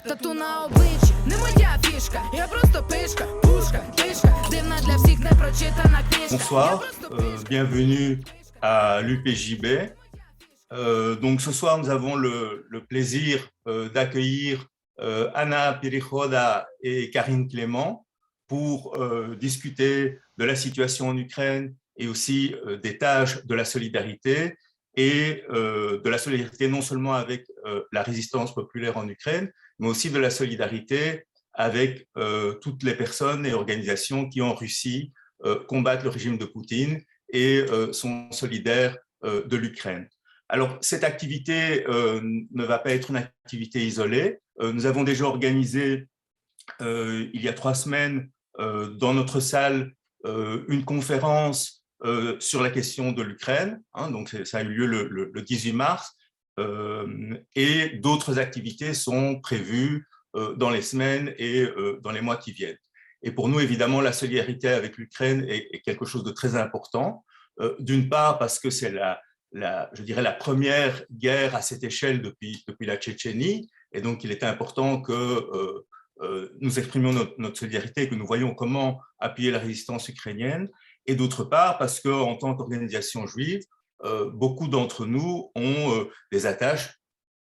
Тату на обличчі, не моя фішка. Я просто пишка, пушка, тишка. Дивна для всіх непрочитана книжка. Bonsoir, bienvenue à l'UPJB. Donc ce soir, nous avons le plaisir d'accueillir Anna Pirichoda et Karine Clément pour discuter de la situation en Ukraine et aussi des tâches de la solidarité et de la solidarité non seulement avec la résistance populaire en Ukraine, mais aussi de la solidarité avec toutes les personnes et organisations qui en Russie combattent le régime de Poutine et sont solidaires de l'Ukraine. Alors, cette activité ne va pas être une activité isolée. Nous avons déjà organisé, il y a 3 semaines, dans notre salle, une conférence sur la question de l'Ukraine. Donc, ça a eu lieu le 18 mars. Et d'autres activités sont prévues dans les semaines et dans les mois qui viennent. Et pour nous, évidemment, la solidarité avec l'Ukraine est quelque chose de très important. D'une part, parce que c'est je dirais la première guerre à cette échelle depuis la Tchétchénie, et donc il est important que nous exprimions notre solidarité et que nous voyions comment appuyer la résistance ukrainienne. Et d'autre part, parce qu'en tant qu'organisation juive, beaucoup d'entre nous ont des attaches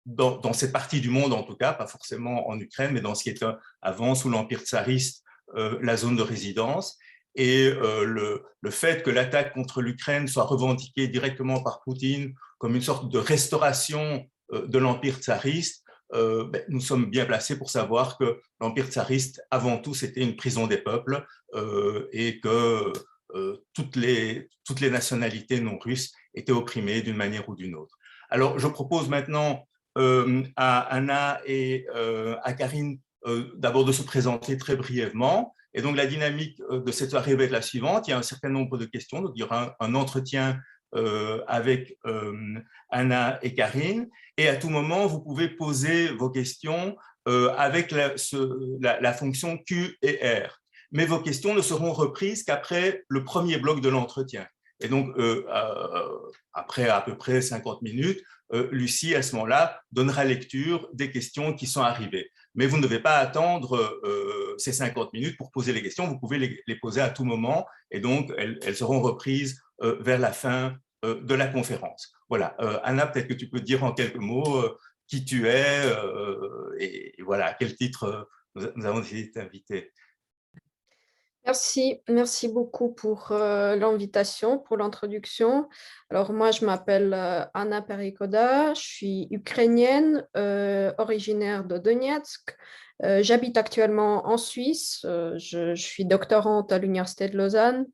dans cette partie du monde, en tout cas, pas forcément en Ukraine, mais dans ce qui était avant, sous l'Empire tsariste, la zone de résidence. Et le fait que l'attaque contre l'Ukraine soit revendiquée directement par Poutine comme une sorte de restauration de l'Empire tsariste, nous sommes bien placés pour savoir que l'Empire tsariste, avant tout, c'était une prison des peuples et que toutes les nationalités non russes étaient opprimées d'une manière ou d'une autre. Alors, je propose maintenant à Anna et à Karine d'abord de se présenter très brièvement. Et donc, la dynamique de cette soirée va être la suivante. Il y a un certain nombre de questions. Donc, il y aura un entretien avec Anna et Karine. Et à tout moment, vous pouvez poser vos questions avec la fonction Q et R. Mais vos questions ne seront reprises qu'après le premier bloc de l'entretien. Et donc, après à peu près 50 minutes, Lucie, à ce moment-là, donnera lecture des questions qui sont arrivées. Mais vous ne devez pas attendre ces 50 minutes pour poser les questions. Vous pouvez les poser à tout moment. Et donc, elles seront reprises vers la fin de la conférence. Voilà. Anna, peut-être que tu peux dire en quelques mots qui tu es et voilà, à quel titre nous avons décidé de t'inviter. Merci beaucoup pour l'invitation, pour l'introduction. Alors moi, je m'appelle Anna Perikoda, je suis ukrainienne, originaire de Donetsk. J'habite actuellement en Suisse, je suis doctorante à l'Université de Lausanne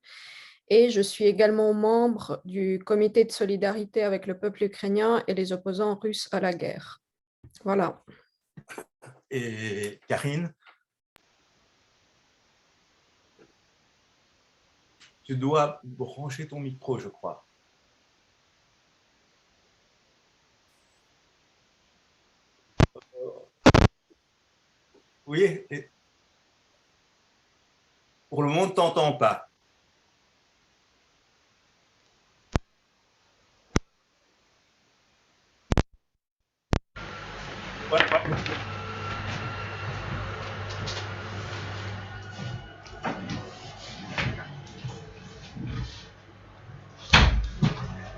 et je suis également membre du comité de solidarité avec le peuple ukrainien et les opposants russes à la guerre. Voilà. Et Karine? Tu dois brancher ton micro, je crois. Oui, pour le moment, on ne t'entend pas. Ouais.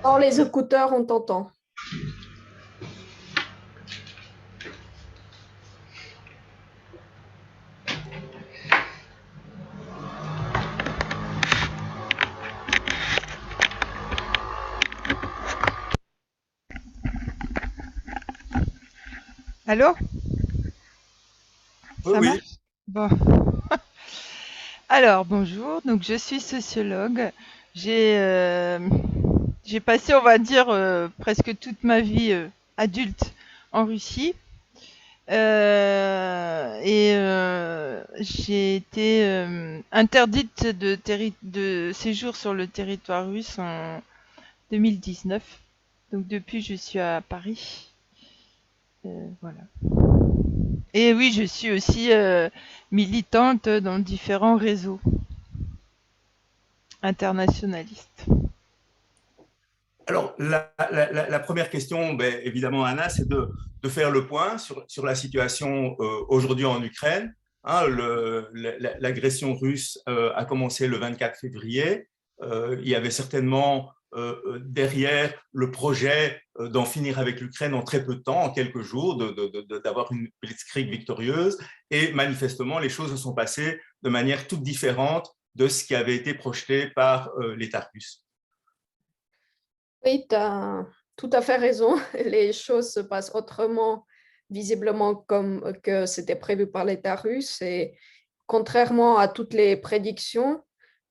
Dans les écouteurs, on t'entend. Allô? Oui, Ça oui. marche? Bon. Alors, bonjour. Donc, je suis sociologue. J'ai passé, on va dire, presque toute ma vie adulte en Russie. J'ai été interdite de séjour sur le territoire russe en 2019. Donc, depuis, je suis à Paris. Voilà. Et oui, je suis aussi militante dans différents réseaux internationalistes. Alors, la première question, ben, évidemment, Anna, c'est de faire le point sur la situation aujourd'hui en Ukraine. Hein, l'agression russe a commencé le 24 février. Il y avait certainement derrière le projet d'en finir avec l'Ukraine en très peu de temps, en quelques jours, d'avoir une blitzkrieg victorieuse. Et manifestement, les choses se sont passées de manière toute différente de ce qui avait été projeté par l'État russe. Oui, tu as tout à fait raison. Les choses se passent autrement, visiblement, comme que c'était prévu par l'État russe. Et contrairement à toutes les prédictions,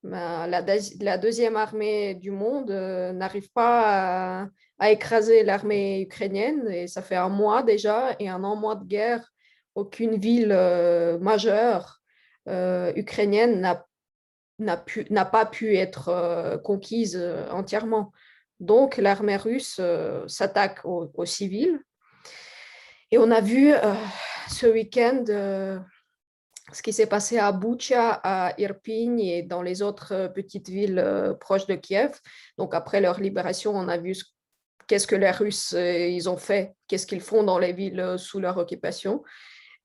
ben, la deuxième armée du monde n'arrive pas à écraser l'armée ukrainienne. Et ça fait un mois déjà, et un mois de guerre, aucune ville majeure ukrainienne n'a pas pu être conquise entièrement. Donc, l'armée russe s'attaque aux civils. Et on a vu ce week-end ce qui s'est passé à Boutcha, à Irpin et dans les autres petites villes proches de Kiev. Donc, après leur libération, on a vu qu'est-ce que les Russes ils ont fait, qu'est-ce qu'ils font dans les villes sous leur occupation.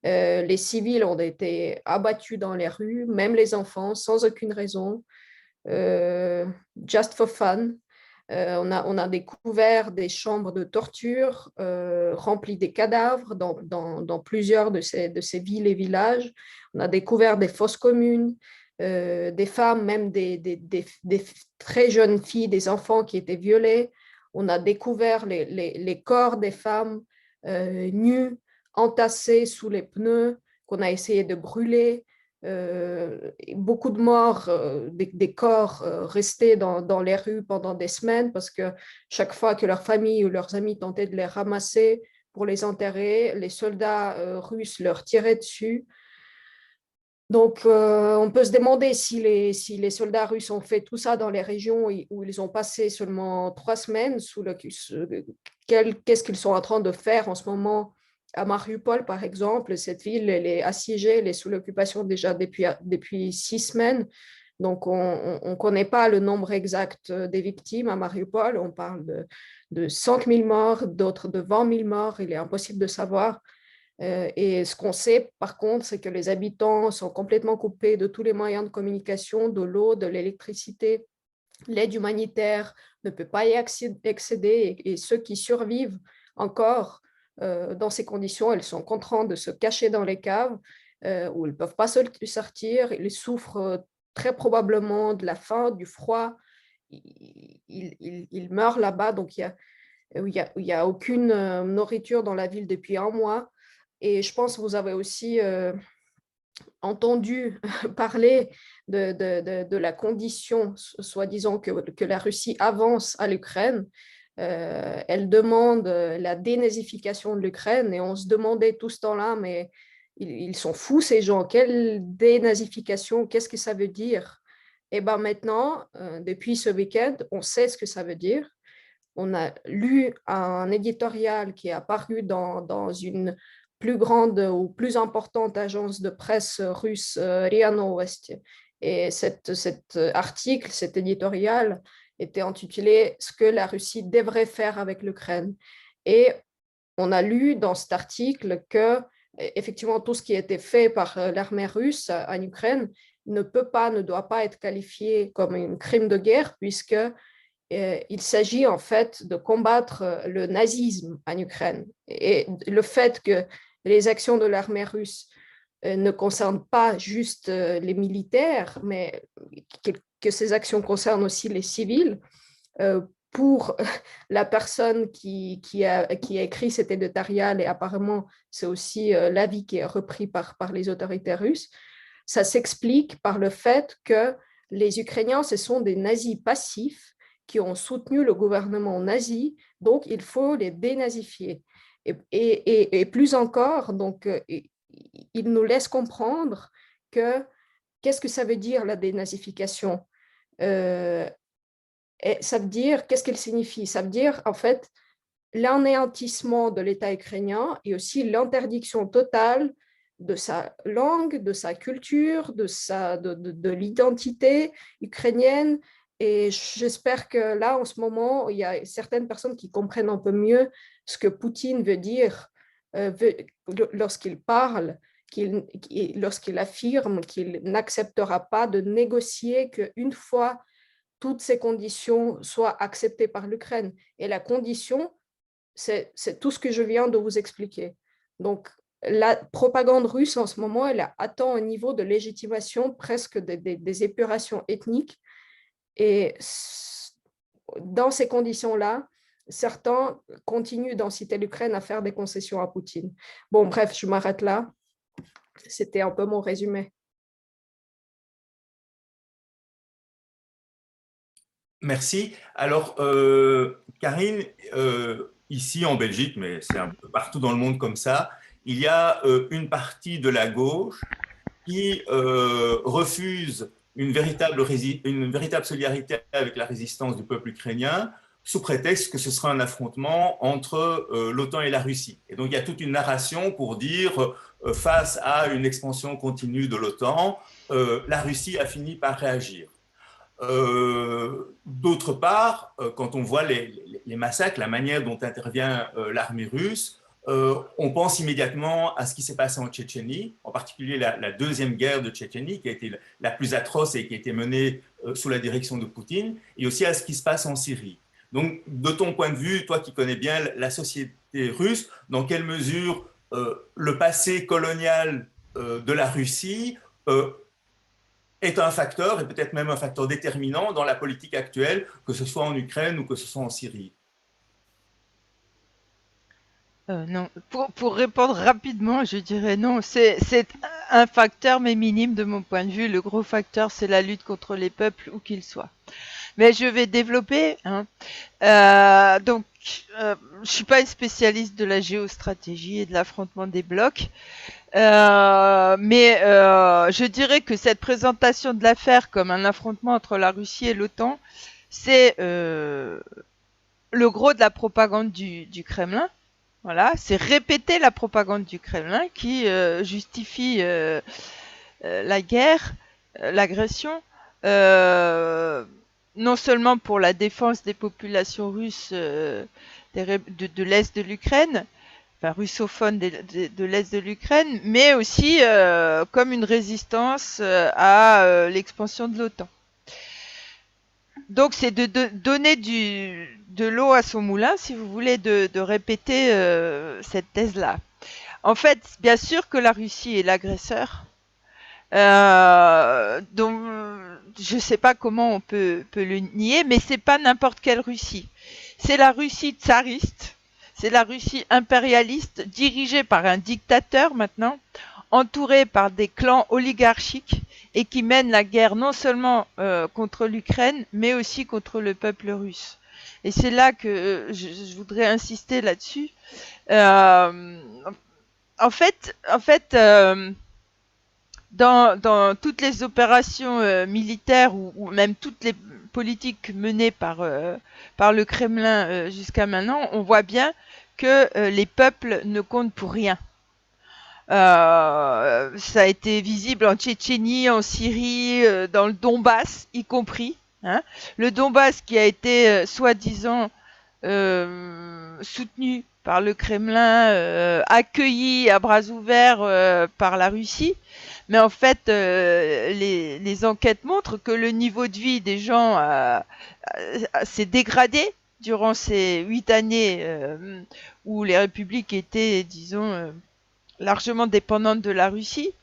Les civils ont été abattus dans les rues, même les enfants, sans aucune raison, just for fun. On a découvert des chambres de torture remplies des cadavres dans plusieurs de ces villes et villages. On a découvert des fosses communes, des femmes, même des très jeunes filles, des enfants qui étaient violés. On a découvert les corps des femmes nues, entassés sous les pneus, qu'on a essayé de brûler. Beaucoup de morts, des corps restés dans les rues pendant des semaines parce que chaque fois que leur famille ou leurs amis tentaient de les ramasser pour les enterrer, les soldats russes leur tiraient dessus. Donc, on peut se demander si les soldats russes ont fait tout ça dans les régions où ils ont passé seulement 3 semaines, qu'est-ce qu'ils sont en train de faire en ce moment à Mariupol, par exemple. Cette ville, elle est assiégée, elle est sous l'occupation déjà depuis 6 semaines. Donc, on ne connaît pas le nombre exact des victimes à Mariupol. On parle de 5 000 morts, d'autres de 20 000 morts. Il est impossible de savoir. Et ce qu'on sait, par contre, c'est que les habitants sont complètement coupés de tous les moyens de communication, de l'eau, de l'électricité. L'aide humanitaire ne peut pas y accéder et ceux qui survivent encore dans ces conditions, ils sont contraints de se cacher dans les caves où ils ne peuvent pas sortir. Ils souffrent très probablement de la faim, du froid. Ils meurent là-bas, donc il y a aucune nourriture dans la ville depuis un mois. Et je pense que vous avez aussi entendu parler de la condition, soi-disant, que la Russie avance à l'Ukraine. Elle demande la dénazification de l'Ukraine et on se demandait tout ce temps-là, mais ils sont fous ces gens. Quelle dénazification? Qu'est-ce que ça veut dire? Et bien maintenant, depuis ce week-end, on sait ce que ça veut dire. On a lu un éditorial qui est apparu dans une plus grande ou plus importante agence de presse russe, RIA Novosti. Et cet article, cet éditorial, était intitulé « Ce que la Russie devrait faire avec l'Ukraine ». Et on a lu dans cet article que, effectivement, tout ce qui a été fait par l'armée russe en Ukraine ne doit pas être qualifié comme un crime de guerre, puisque il s'agit en fait de combattre le nazisme en Ukraine. Et le fait que les actions de l'armée russe ne concernent pas juste les militaires, mais que ces actions concernent aussi les civils. Pour la personne qui a écrit cet éditorial, et apparemment c'est aussi l'avis qui est repris par les autorités russes, ça s'explique par le fait que les Ukrainiens, ce sont des nazis passifs qui ont soutenu le gouvernement nazi, donc il faut les dénazifier. Et plus encore, donc, il nous laisse comprendre que qu'est-ce que ça veut dire la dénazification? Ça veut dire, qu'est-ce qu'elle signifie? Ça veut dire, en fait, l'anéantissement de l'État ukrainien et aussi l'interdiction totale de sa langue, de sa culture, de l'identité ukrainienne Et j'espère que là, en ce moment, il y a certaines personnes qui comprennent un peu mieux ce que Poutine veut dire lorsqu'il parle, lorsqu'il affirme qu'il n'acceptera pas de négocier qu'une fois toutes ces conditions soient acceptées par l'Ukraine. Et la condition, c'est tout ce que je viens de vous expliquer. Donc, la propagande russe en ce moment, elle atteint un niveau de légitimation presque des épurations ethniques. Et dans ces conditions-là, certains continuent d'inciter l'Ukraine à faire des concessions à Poutine. Bon, bref, je m'arrête là. C'était un peu mon résumé. Merci. Alors, Karine, ici en Belgique, mais c'est un peu partout dans le monde comme ça, il y a une partie de la gauche qui refuse une véritable solidarité avec la résistance du peuple ukrainien sous prétexte que ce sera un affrontement entre l'OTAN et la Russie. Et donc il y a toute une narration pour dire, face à une expansion continue de l'OTAN, la Russie a fini par réagir. D'autre part, quand on voit les massacres, la manière dont intervient l'armée russe, on pense immédiatement à ce qui s'est passé en Tchétchénie, en particulier la deuxième guerre de Tchétchénie, qui a été la plus atroce et qui a été menée sous la direction de Poutine, et aussi à ce qui se passe en Syrie. Donc, de ton point de vue, toi qui connais bien la société russe, dans quelle mesure le passé colonial de la Russie est un facteur, et peut-être même un facteur déterminant dans la politique actuelle, que ce soit en Ukraine ou que ce soit en Syrie? Non, pour répondre rapidement, je dirais non. C'est un facteur, mais minime de mon point de vue. Le gros facteur, c'est la lutte contre les peuples, où qu'ils soient. Mais je vais développer. Hein. Donc, je suis pas une spécialiste de la géostratégie et de l'affrontement des blocs. Mais je dirais que cette présentation de l'affaire comme un affrontement entre la Russie et l'OTAN, c'est le gros de la propagande du Kremlin. Voilà, c'est répéter la propagande du Kremlin qui justifie la guerre, l'agression, non seulement pour la défense des populations russes de l'Est de l'Ukraine, enfin russophones de l'Est de l'Ukraine, mais aussi comme une résistance à l'expansion de l'OTAN. Donc c'est de donner de l'eau à son moulin, si vous voulez, de répéter cette thèse-là. En fait, bien sûr que la Russie est l'agresseur. Donc, je ne sais pas comment on peut le nier, mais c'est pas n'importe quelle Russie. C'est la Russie tsariste, c'est la Russie impérialiste, dirigée par un dictateur maintenant, entourée par des clans oligarchiques et qui mène la guerre non seulement contre l'Ukraine, mais aussi contre le peuple russe. Et c'est là que je voudrais insister là-dessus. En fait, dans toutes les opérations militaires ou même toutes les politiques menées par le Kremlin jusqu'à maintenant, on voit bien que les peuples ne comptent pour rien. Ça a été visible en Tchétchénie, en Syrie, dans le Donbass y compris. Hein. Le Donbass qui a été soi-disant soutenu par le Kremlin, accueilli à bras ouverts par la Russie. Mais en fait, les enquêtes montrent que le niveau de vie des gens s'est dégradé durant ces 8 années où les républiques étaient, disons, largement dépendantes de la Russie.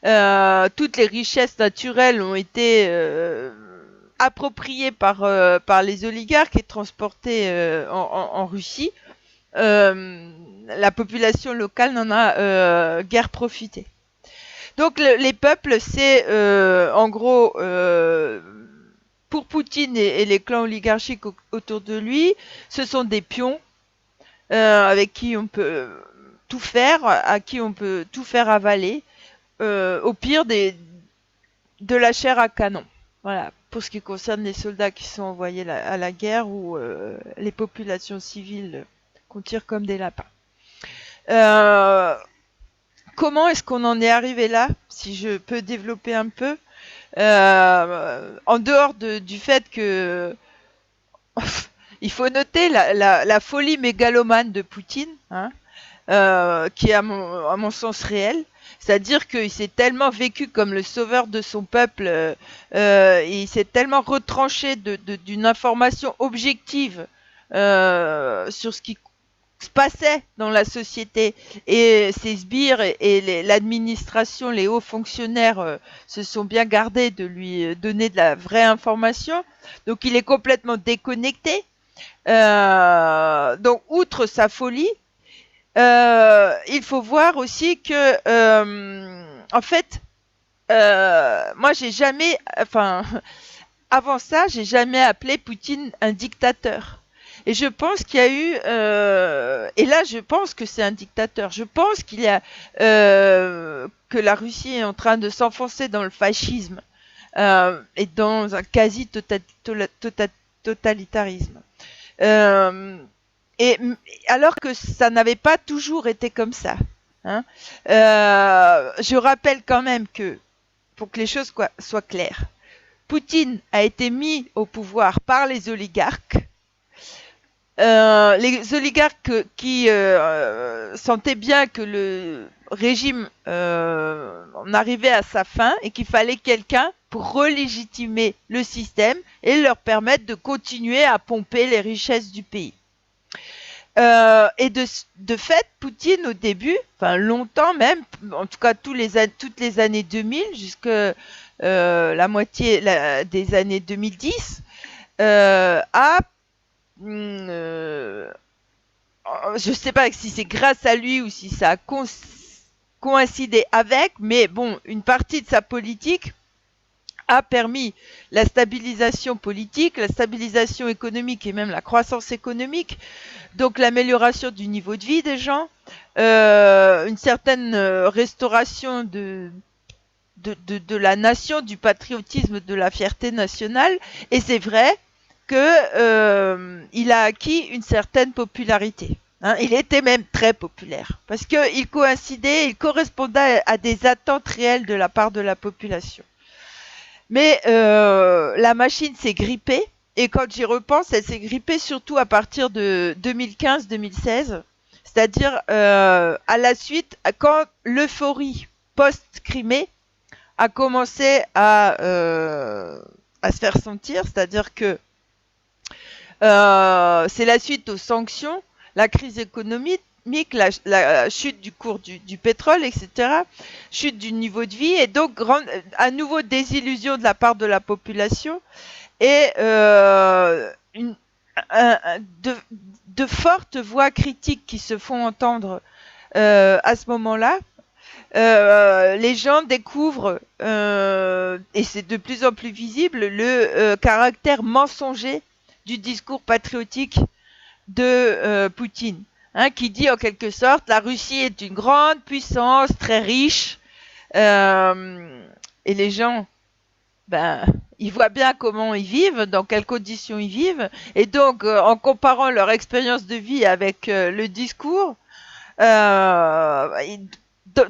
Toutes les richesses naturelles ont été appropriées par les oligarques et transportées en Russie. La population locale n'en a guère profité. Donc les peuples, c'est en gros pour Poutine et les clans oligarchiques autour de lui, ce sont des pions avec qui on peut tout faire, à qui on peut tout faire avaler, au pire de la chair à canon. Voilà, pour ce qui concerne les soldats qui sont envoyés à la guerre ou les populations civiles qu'on tire comme des lapins. Comment est-ce qu'on en est arrivé là, si je peux développer un peu? En dehors du fait que il faut noter la folie mégalomane de Poutine, hein, qui est à mon sens réel. C'est-à-dire qu'il s'est tellement vécu comme le sauveur de son peuple, et il s'est tellement retranché d'une information objective sur ce qui se passait dans la société, et ses sbires et l'administration, les hauts fonctionnaires se sont bien gardés de lui donner de la vraie information. Donc il est complètement déconnecté. Donc outre sa folie, il faut voir aussi que en fait moi j'ai jamais, enfin avant ça j'ai jamais appelé Poutine un dictateur. Et je pense qu'il y a eu, et là je pense que c'est un dictateur. Je pense qu'il y a que la Russie est en train de s'enfoncer dans le fascisme et dans un quasi totalitarisme. Et alors que ça n'avait pas toujours été comme ça. Hein. Je rappelle quand même que, pour que les choses soient claires, Poutine a été mis au pouvoir par les oligarques. Les oligarques qui sentaient bien que le régime en arrivait à sa fin et qu'il fallait quelqu'un pour relégitimer le système et leur permettre de continuer à pomper les richesses du pays. Et de fait, Poutine au début, enfin longtemps même, en tout cas toutes les années 2000 jusqu'à la moitié des années 2010, a je sais pas si c'est grâce à lui ou si ça a coïncidé avec, mais bon, une partie de sa politique a permis la stabilisation politique, la stabilisation économique et même la croissance économique, donc l'amélioration du niveau de vie des gens, une certaine restauration de la nation, du patriotisme, de la fierté nationale, et c'est vrai que il a acquis une certaine popularité. Hein, il était même très populaire parce qu'il correspondait à des attentes réelles de la part de la population. Mais la machine s'est grippée, et quand j'y repense, elle s'est grippée surtout à partir de 2015-2016, c'est-à-dire à la suite, quand l'euphorie post-Crimée a commencé à se faire sentir, c'est-à-dire que c'est la suite aux sanctions, la crise économique, la chute du cours du pétrole, etc., chute du niveau de vie, et donc à nouveau désillusion de la part de la population, et de fortes voix critiques qui se font entendre à ce moment-là. Les gens découvrent, et c'est de plus en plus visible, le caractère mensonger du discours patriotique de Poutine, hein, qui dit en quelque sorte la Russie est une grande puissance très riche, et les gens, ils voient bien comment ils vivent, dans quelles conditions ils vivent, et donc en comparant leur expérience de vie avec le discours,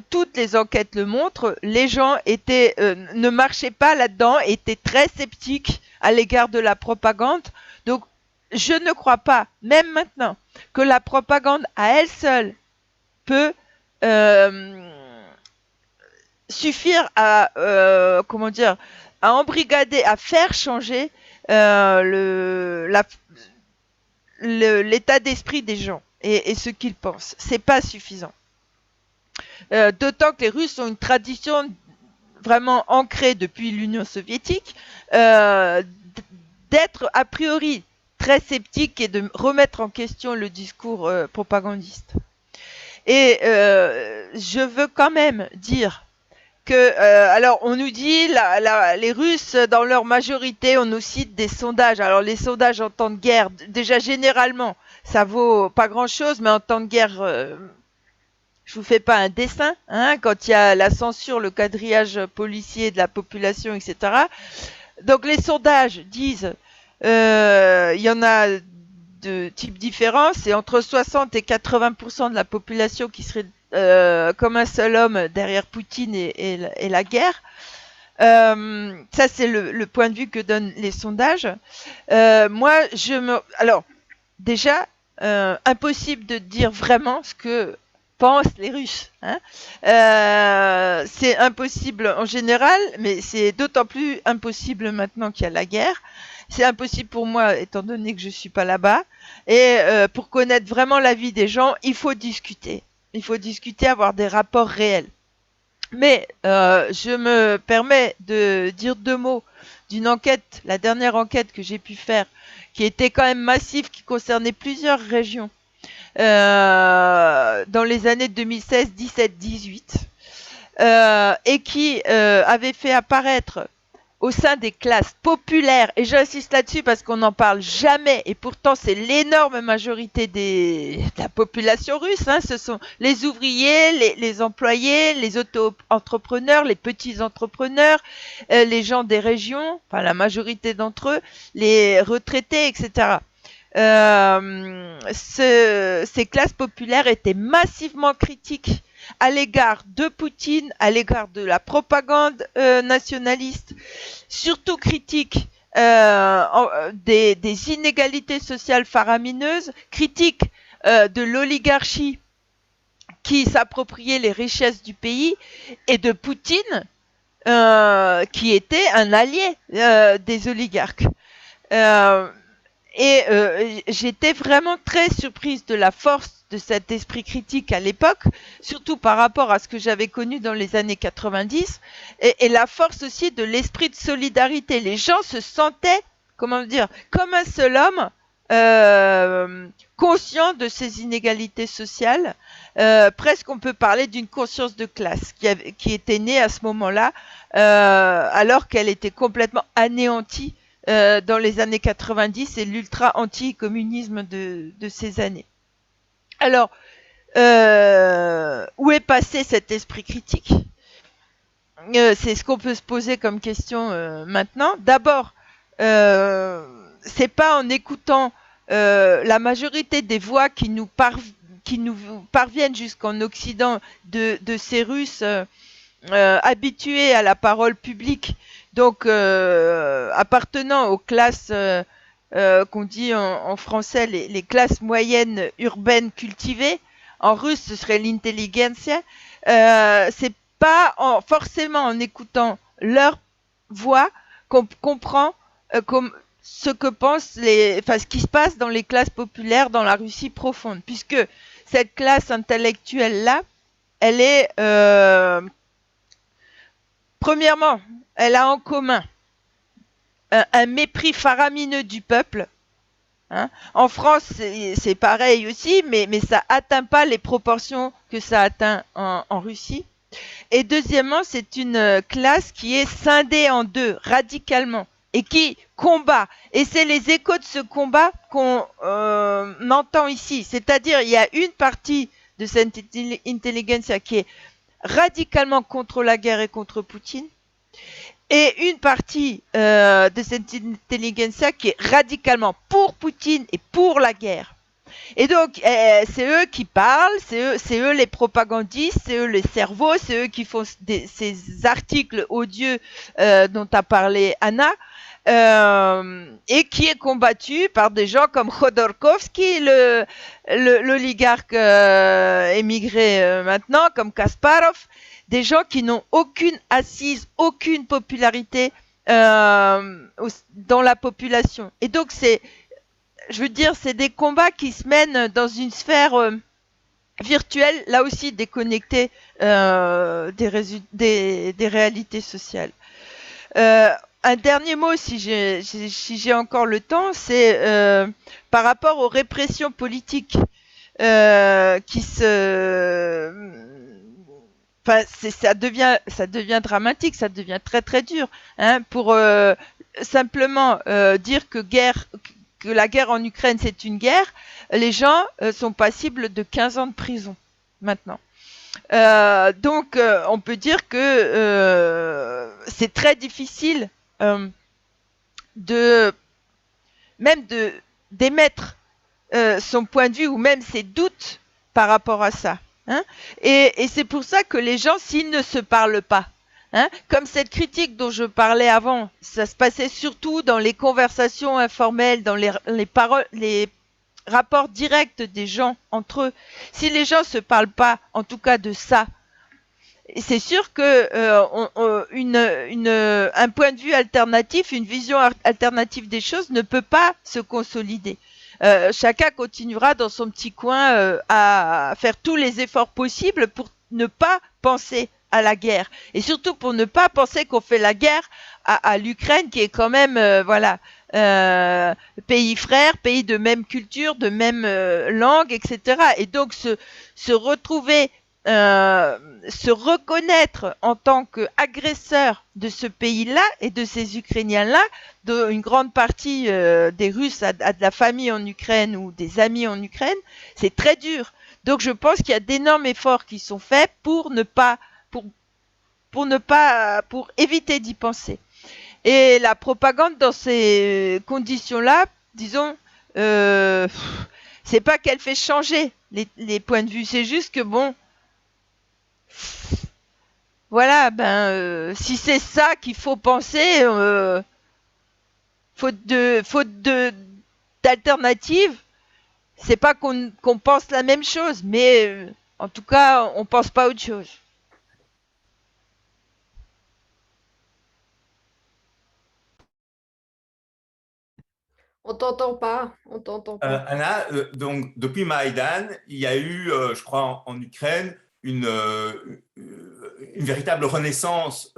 toutes les enquêtes le montrent, les gens ne marchaient pas là-dedans, étaient très sceptiques à l'égard de la propagande. Donc, je ne crois pas, même maintenant, que la propagande à elle seule peut suffire à embrigader, à faire changer l'état d'esprit des gens et ce qu'ils pensent. C'est pas suffisant. D'autant que les Russes ont une tradition vraiment ancrée depuis l'Union soviétique d'être a priori très sceptiques et de remettre en question le discours propagandiste. Et je veux quand même dire que, alors on nous dit, les Russes, dans leur majorité, on nous cite des sondages. Alors les sondages en temps de guerre, déjà généralement, ça vaut pas grand-chose, mais en temps de guerre... je vous fais pas un dessin, hein, quand il y a la censure, le quadrillage policier de la population, etc. Donc les sondages disent, il y en a de types différents, c'est entre 60 et 80% de la population qui serait comme un seul homme derrière Poutine et la guerre. Ça, c'est le point de vue que donnent les sondages. Moi, alors, déjà, impossible de dire vraiment ce que pensent les Russes. Hein. C'est impossible en général, mais c'est d'autant plus impossible maintenant qu'il y a la guerre. C'est impossible pour moi, étant donné que je suis pas là-bas. Et pour connaître vraiment la vie des gens, il faut discuter. Il faut discuter, avoir des rapports réels. Mais je me permets de dire 2 mots d'une enquête, la dernière enquête que j'ai pu faire, qui était quand même massive, qui concernait plusieurs régions dans les années 2016, 17, 18, et qui avait fait apparaître au sein des classes populaires, et j'insiste là-dessus parce qu'on n'en parle jamais, et pourtant c'est l'énorme majorité de la population russe, hein, ce sont les ouvriers, les employés, les auto-entrepreneurs, les petits entrepreneurs, les gens des régions, enfin la majorité d'entre eux, les retraités, etc. Ces classes populaires étaient massivement critiques à l'égard de Poutine, à l'égard de la propagande nationaliste, surtout critiques des inégalités sociales faramineuses, critiques de l'oligarchie qui s'appropriait les richesses du pays, et de Poutine qui était un allié des oligarques. J'étais vraiment très surprise de la force de cet esprit critique à l'époque, surtout par rapport à ce que j'avais connu dans les années 90, et la force aussi de l'esprit de solidarité. Les gens se sentaient, comment dire, comme un seul homme, conscient de ces inégalités sociales. Presque on peut parler d'une conscience de classe qui était née à ce moment-là, alors qu'elle était complètement anéantie dans les années 90 et l'ultra-anti-communisme de ces années. Alors, où est passé cet esprit critique ? C'est ce qu'on peut se poser comme question maintenant. D'abord, c'est pas en écoutant la majorité des voix qui nous parviennent jusqu'en Occident de ces Russes habitués à la parole publique, donc appartenant aux classes qu'on dit en français les classes moyennes urbaines cultivées. En russe, ce serait l'intelligentsia. C'est pas forcément en écoutant leur voix qu'on comprend ce que pensent ce qui se passe dans les classes populaires dans la Russie profonde, puisque cette classe intellectuelle-là, elle est premièrement, elle a en commun un mépris faramineux du peuple. Hein. En France, c'est pareil aussi, mais ça atteint pas les proportions que ça atteint en Russie. Et deuxièmement, c'est une classe qui est scindée en deux radicalement et qui combat. Et c'est les échos de ce combat qu'on entend ici. C'est-à-dire, il y a une partie de cette intelligentsia qui est radicalement contre la guerre et contre Poutine, et une partie de cette intelligentsia qui est radicalement pour Poutine et pour la guerre. Et donc, c'est eux qui parlent, c'est eux les propagandistes, c'est eux les cerveaux, c'est eux qui font ces articles odieux dont a parlé Anna, et qui est combattu par des gens comme Khodorkovsky, l'oligarque émigré maintenant, comme Kasparov, des gens qui n'ont aucune assise, aucune popularité dans la population. Et donc, c'est des combats qui se mènent dans une sphère virtuelle, là aussi déconnectée des réalités sociales. Un dernier mot, si j'ai encore le temps, c'est par rapport aux répressions politiques qui se... Enfin, ça devient dramatique, ça devient très très dur. Hein, pour simplement dire que la guerre en Ukraine c'est une guerre, les gens sont passibles de 15 ans de prison maintenant. Donc on peut dire que c'est très difficile d'émettre son point de vue ou même ses doutes par rapport à ça. Hein, et c'est pour ça que les gens, s'ils ne se parlent pas, Hein, comme cette critique dont je parlais avant, ça se passait surtout dans les conversations informelles, dans les paroles, les rapports directs des gens entre eux. Si les gens se parlent pas, en tout cas de ça, c'est sûr que un point de vue alternatif, une vision alternative des choses ne peut pas se consolider. Chacun continuera dans son petit coin à faire tous les efforts possibles pour ne pas penser à la guerre et surtout pour ne pas penser qu'on fait la guerre à l'Ukraine qui est quand même pays frère, pays de même culture, de même langue, etc. Et donc se retrouver se reconnaître en tant qu'agresseur de ce pays-là et de ces Ukrainiens-là, dont une grande partie des Russes a de la famille en Ukraine ou des amis en Ukraine, c'est très dur. Donc je pense qu'il y a d'énormes efforts qui sont faits pour éviter d'y penser. Et la propagande dans ces conditions-là, disons, c'est pas qu'elle fait changer les points de vue, c'est juste que bon, voilà, si c'est ça qu'il faut penser, faute d'alternative, c'est pas qu'on pense la même chose, mais en tout cas, on pense pas autre chose. On t'entend pas, on t'entend pas. Anna, donc depuis Maïdan, il y a eu, je crois, en Ukraine, une véritable renaissance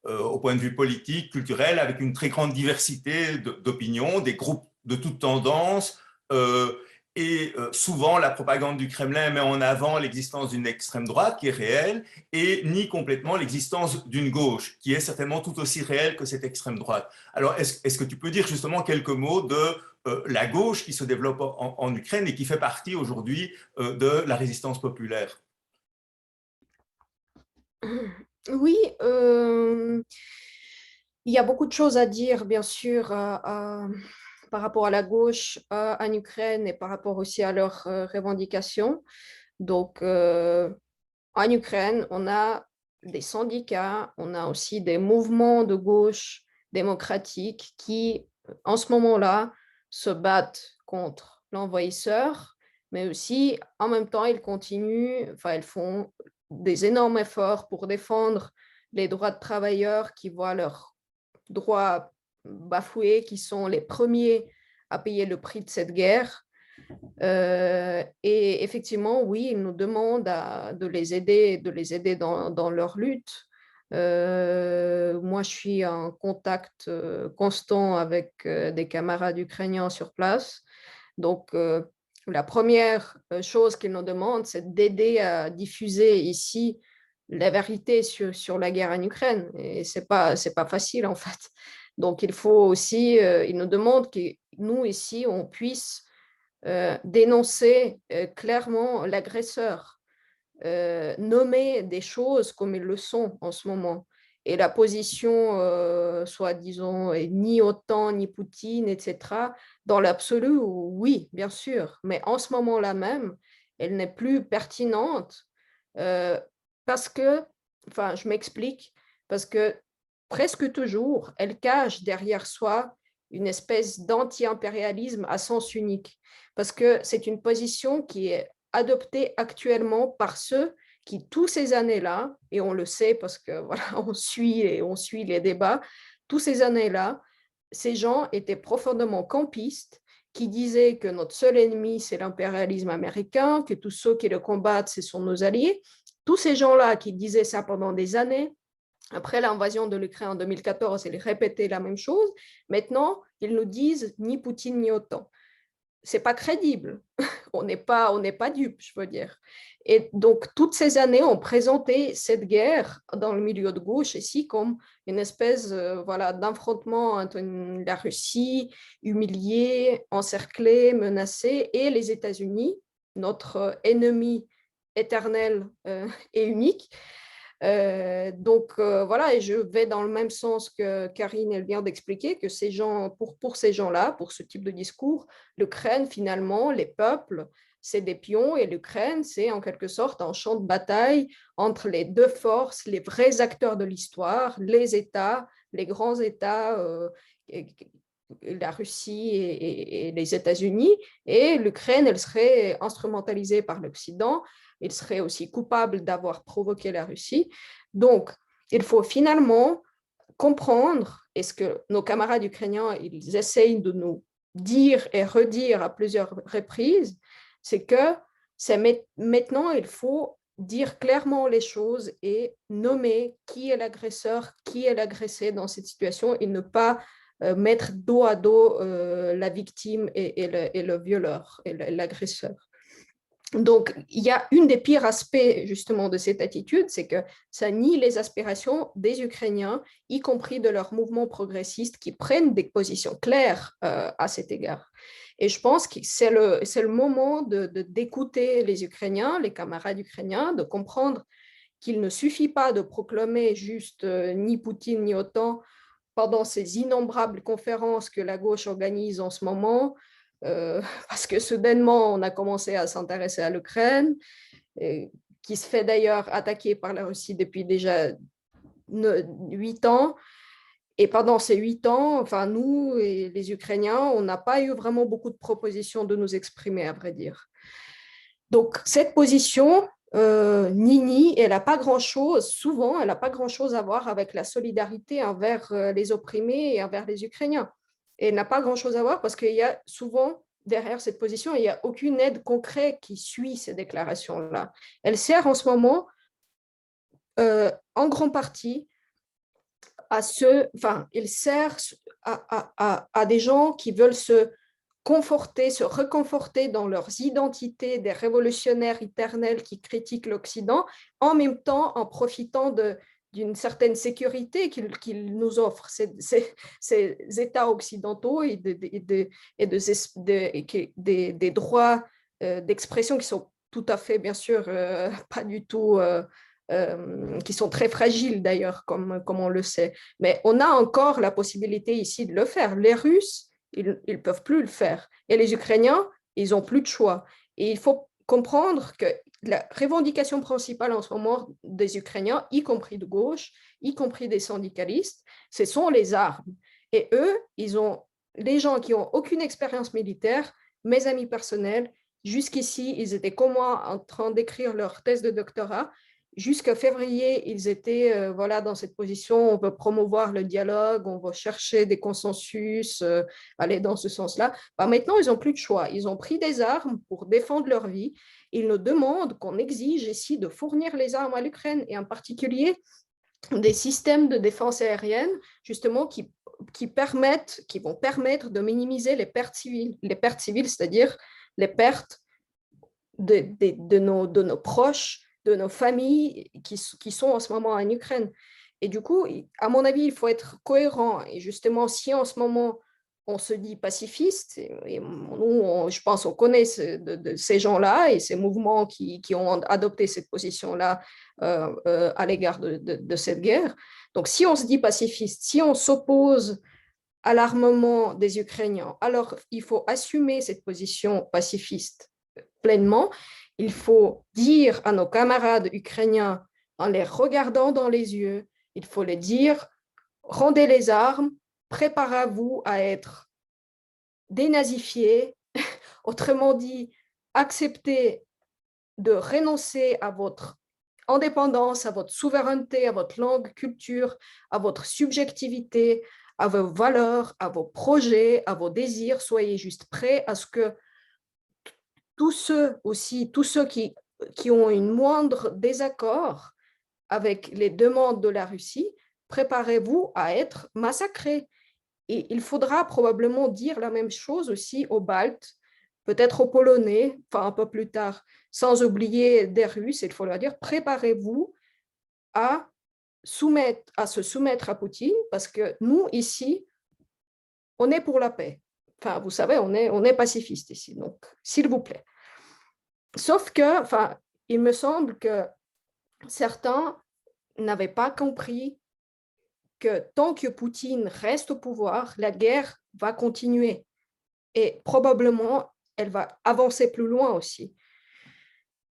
au point de vue politique, culturel, avec une très grande diversité d'opinions, des groupes de toutes tendances. Et souvent, la propagande du Kremlin met en avant l'existence d'une extrême droite qui est réelle et nie complètement l'existence d'une gauche qui est certainement tout aussi réelle que cette extrême droite. Alors, est-ce que tu peux dire justement quelques mots de la gauche qui se développe en Ukraine et qui fait partie aujourd'hui de la résistance populaire? Oui, il y a beaucoup de choses à dire, bien sûr, par rapport à la gauche en Ukraine et par rapport aussi à leurs revendications. Donc, en Ukraine, on a des syndicats, on a aussi des mouvements de gauche démocratiques qui, en ce moment-là, se battent contre l'envahisseur, mais aussi, en même temps, ils continuent, enfin, ils font des énormes efforts pour défendre les droits de travailleurs qui voient leurs droits bafoués, qui sont les premiers à payer le prix de cette guerre. Et effectivement, oui, ils nous demandent de les aider dans leur lutte. Moi, je suis en contact constant avec des camarades ukrainiens sur place. Donc, la première chose qu'ils nous demandent, c'est d'aider à diffuser ici la vérité sur la guerre en Ukraine. Et c'est pas facile, en fait. Donc, il faut aussi, ils nous demandent que nous, ici, on puisse dénoncer clairement l'agresseur, nommer des choses comme ils le sont en ce moment. Et la position, soit disons, ni OTAN, ni Poutine, etc., dans l'absolu, oui, bien sûr, mais en ce moment-là même, elle n'est plus pertinente parce que, enfin, je m'explique, parce que presque toujours, elle cache derrière soi une espèce d'anti-impérialisme à sens unique, parce que c'est une position qui est adoptée actuellement par ceux qui, tous ces années-là, et on le sait parce que voilà, on suit les débats, tous ces années-là, ces gens étaient profondément campistes, qui disaient que notre seul ennemi, c'est l'impérialisme américain, que tous ceux qui le combattent, ce sont nos alliés. Tous ces gens-là qui disaient ça pendant des années, après l'invasion de l'Ukraine en 2014, ils répétaient la même chose. Maintenant, ils nous disent ni Poutine ni OTAN. C'est pas crédible. On n'est pas dupes, je veux dire. Et donc, toutes ces années, on présentait cette guerre dans le milieu de gauche ici comme une espèce voilà, d'affrontement entre la Russie, humiliée, encerclée, menacée, et les États-Unis, notre ennemi éternel et unique. Donc voilà, et je vais dans le même sens que Karine, elle vient d'expliquer, que ces gens, pour ces gens-là, pour ce type de discours, l'Ukraine, finalement, les peuples c'est des pions et l'Ukraine, c'est en quelque sorte un champ de bataille entre les deux forces, les vrais acteurs de l'histoire, les États, les grands États, la Russie et les États-Unis, et l'Ukraine, elle serait instrumentalisée par l'Occident, il serait aussi coupable d'avoir provoqué la Russie. Donc, il faut finalement comprendre, et ce que nos camarades ukrainiens, ils essayent de nous dire et redire à plusieurs reprises, c'est que maintenant, il faut dire clairement les choses et nommer qui est l'agresseur, qui est l'agressé dans cette situation et ne pas mettre dos à dos la victime et le violeur et l'agresseur. Donc, il y a une des pires aspects justement de cette attitude, c'est que ça nie les aspirations des Ukrainiens, y compris de leurs mouvements progressistes qui prennent des positions claires à cet égard. Et je pense que c'est le moment d'écouter les Ukrainiens, les camarades ukrainiens, de comprendre qu'il ne suffit pas de proclamer juste ni Poutine ni OTAN pendant ces innombrables conférences que la gauche organise en ce moment, parce que soudainement, on a commencé à s'intéresser à l'Ukraine, qui se fait d'ailleurs attaquer par la Russie depuis déjà 8 ans. Et pendant ces 8 ans, enfin, nous et les Ukrainiens, on n'a pas eu vraiment beaucoup de propositions de nous exprimer, à vrai dire. Donc, cette position, Nini, elle n'a pas grand-chose, souvent, elle n'a pas grand-chose à voir avec la solidarité envers les opprimés et envers les Ukrainiens. Et elle n'a pas grand-chose à voir parce qu'il y a souvent, derrière cette position, il n'y a aucune aide concrète qui suit ces déclarations-là. Elle sert en ce moment, en grande partie, il sert à des gens qui veulent se reconforter dans leurs identités des révolutionnaires éternels qui critiquent l'Occident, en même temps en profitant d'une certaine sécurité qu'ils nous offrent, ces États occidentaux et des droits d'expression qui sont tout à fait, bien sûr, pas du tout... qui sont très fragiles d'ailleurs, comme on le sait. Mais on a encore la possibilité ici de le faire. Les Russes, ils ne peuvent plus le faire. Et les Ukrainiens, ils n'ont plus de choix. Et il faut comprendre que la revendication principale en ce moment des Ukrainiens, y compris de gauche, y compris des syndicalistes, ce sont les armes. Et eux, les gens qui n'ont aucune expérience militaire, mes amis personnels, jusqu'ici, ils étaient comme moi en train d'écrire leur thèse de doctorat. Jusqu'à février, ils étaient dans cette position, on veut promouvoir le dialogue, on va chercher des consensus, aller dans ce sens-là. Maintenant, ils n'ont plus de choix. Ils ont pris des armes pour défendre leur vie. Ils nous demandent qu'on exige ici de fournir les armes à l'Ukraine, et en particulier des systèmes de défense aérienne, justement, qui vont permettre de minimiser les pertes civiles. Les pertes civiles, c'est-à-dire les pertes de nos proches, de nos familles qui sont en ce moment en Ukraine. Et du coup, à mon avis, il faut être cohérent. Et justement, si en ce moment, on se dit pacifiste, et nous, je pense qu'on connaît de ces gens-là et ces mouvements qui ont adopté cette position-là à l'égard de cette guerre. Donc, si on se dit pacifiste, si on s'oppose à l'armement des Ukrainiens, alors il faut assumer cette position pacifiste pleinement. Il faut dire à nos camarades ukrainiens, en les regardant dans les yeux, il faut les dire, rendez les armes, préparez-vous à être dénazifiés, autrement dit, acceptez de renoncer à votre indépendance, à votre souveraineté, à votre langue, culture, à votre subjectivité, à vos valeurs, à vos projets, à vos désirs. Soyez juste prêts à ce que tous ceux qui ont une moindre désaccord avec les demandes de la Russie, préparez-vous à être massacrés. Et il faudra probablement dire la même chose aussi aux Baltes, peut-être aux Polonais, enfin un peu plus tard, sans oublier des Russes. Il faut leur dire, préparez-vous à se soumettre à Poutine, parce que nous, ici, on est pour la paix. Enfin, vous savez, on est pacifiste ici, donc s'il vous plaît. Sauf que, il me semble que certains n'avaient pas compris que tant que Poutine reste au pouvoir, la guerre va continuer. Et probablement, elle va avancer plus loin aussi.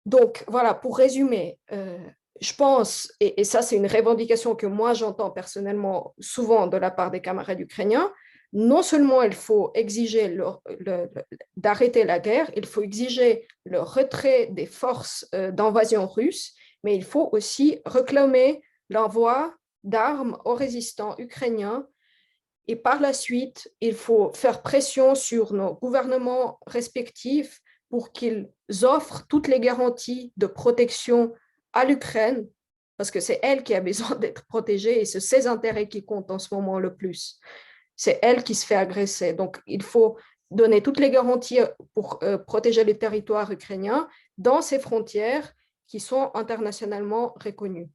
Donc, voilà, pour résumer, je pense, et ça c'est une revendication que moi j'entends personnellement souvent de la part des camarades ukrainiens, non seulement il faut exiger d'arrêter la guerre, il faut exiger le retrait des forces d'invasion russes, mais il faut aussi réclamer l'envoi d'armes aux résistants ukrainiens. Et par la suite, il faut faire pression sur nos gouvernements respectifs pour qu'ils offrent toutes les garanties de protection à l'Ukraine, parce que c'est elle qui a besoin d'être protégée et c'est ses intérêts qui comptent en ce moment le plus. C'est elle qui se fait agresser. Donc, il faut donner toutes les garanties pour protéger les territoires ukrainiens dans ces frontières qui sont internationalement reconnues.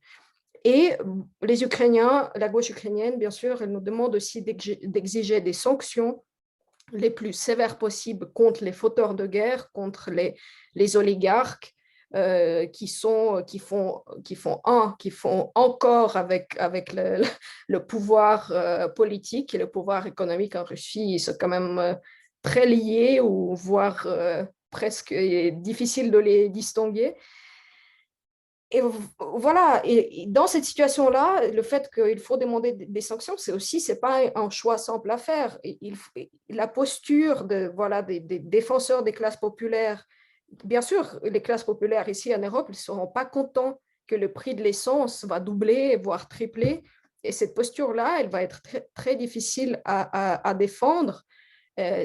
Et les Ukrainiens, la gauche ukrainienne, bien sûr, elle nous demande aussi d'exiger des sanctions les plus sévères possibles contre les fauteurs de guerre, contre les oligarques qui font encore avec le pouvoir politique et le pouvoir économique en Russie. Ils sont quand même très liés ou voire presque difficile de les distinguer. Et voilà, et dans cette situation-là, le fait qu'il faut demander des sanctions, c'est pas un choix simple à faire. La posture des défenseurs des classes populaires, bien sûr, les classes populaires ici en Europe, ils ne seront pas contents que le prix de l'essence va doubler, voire tripler. Et cette posture-là, elle va être très, très difficile à défendre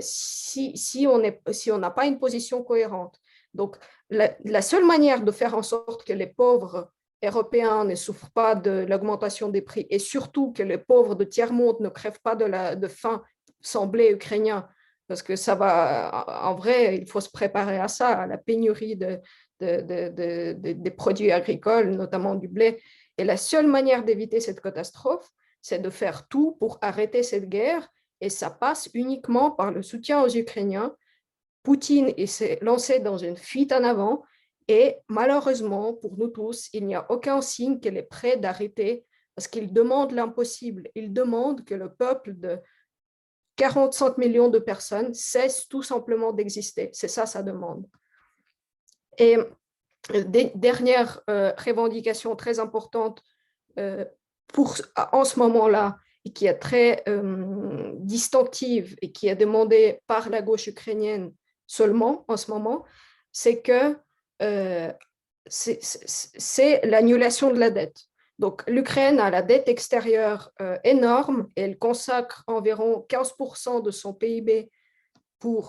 si on n'a pas une position cohérente. Donc, la seule manière de faire en sorte que les pauvres européens ne souffrent pas de l'augmentation des prix et surtout que les pauvres de tiers-monde ne crèvent pas de faim sans blé ukrainien, parce que ça va, en vrai, il faut se préparer à ça, à la pénurie des produits agricoles, notamment du blé. Et la seule manière d'éviter cette catastrophe, c'est de faire tout pour arrêter cette guerre, et ça passe uniquement par le soutien aux Ukrainiens. Poutine s'est lancé dans une fuite en avant et malheureusement, pour nous tous, il n'y a aucun signe qu'il est prêt d'arrêter parce qu'il demande l'impossible. Il demande que le peuple de 45 millions de personnes cesse tout simplement d'exister. C'est ça sa demande. Et dernière revendication très importante en ce moment-là, et qui est très distinctive et qui est demandée par la gauche ukrainienne seulement en ce moment, c'est que c'est l'annulation de la dette. Donc, l'Ukraine a la dette extérieure énorme, et elle consacre environ 15% de son PIB au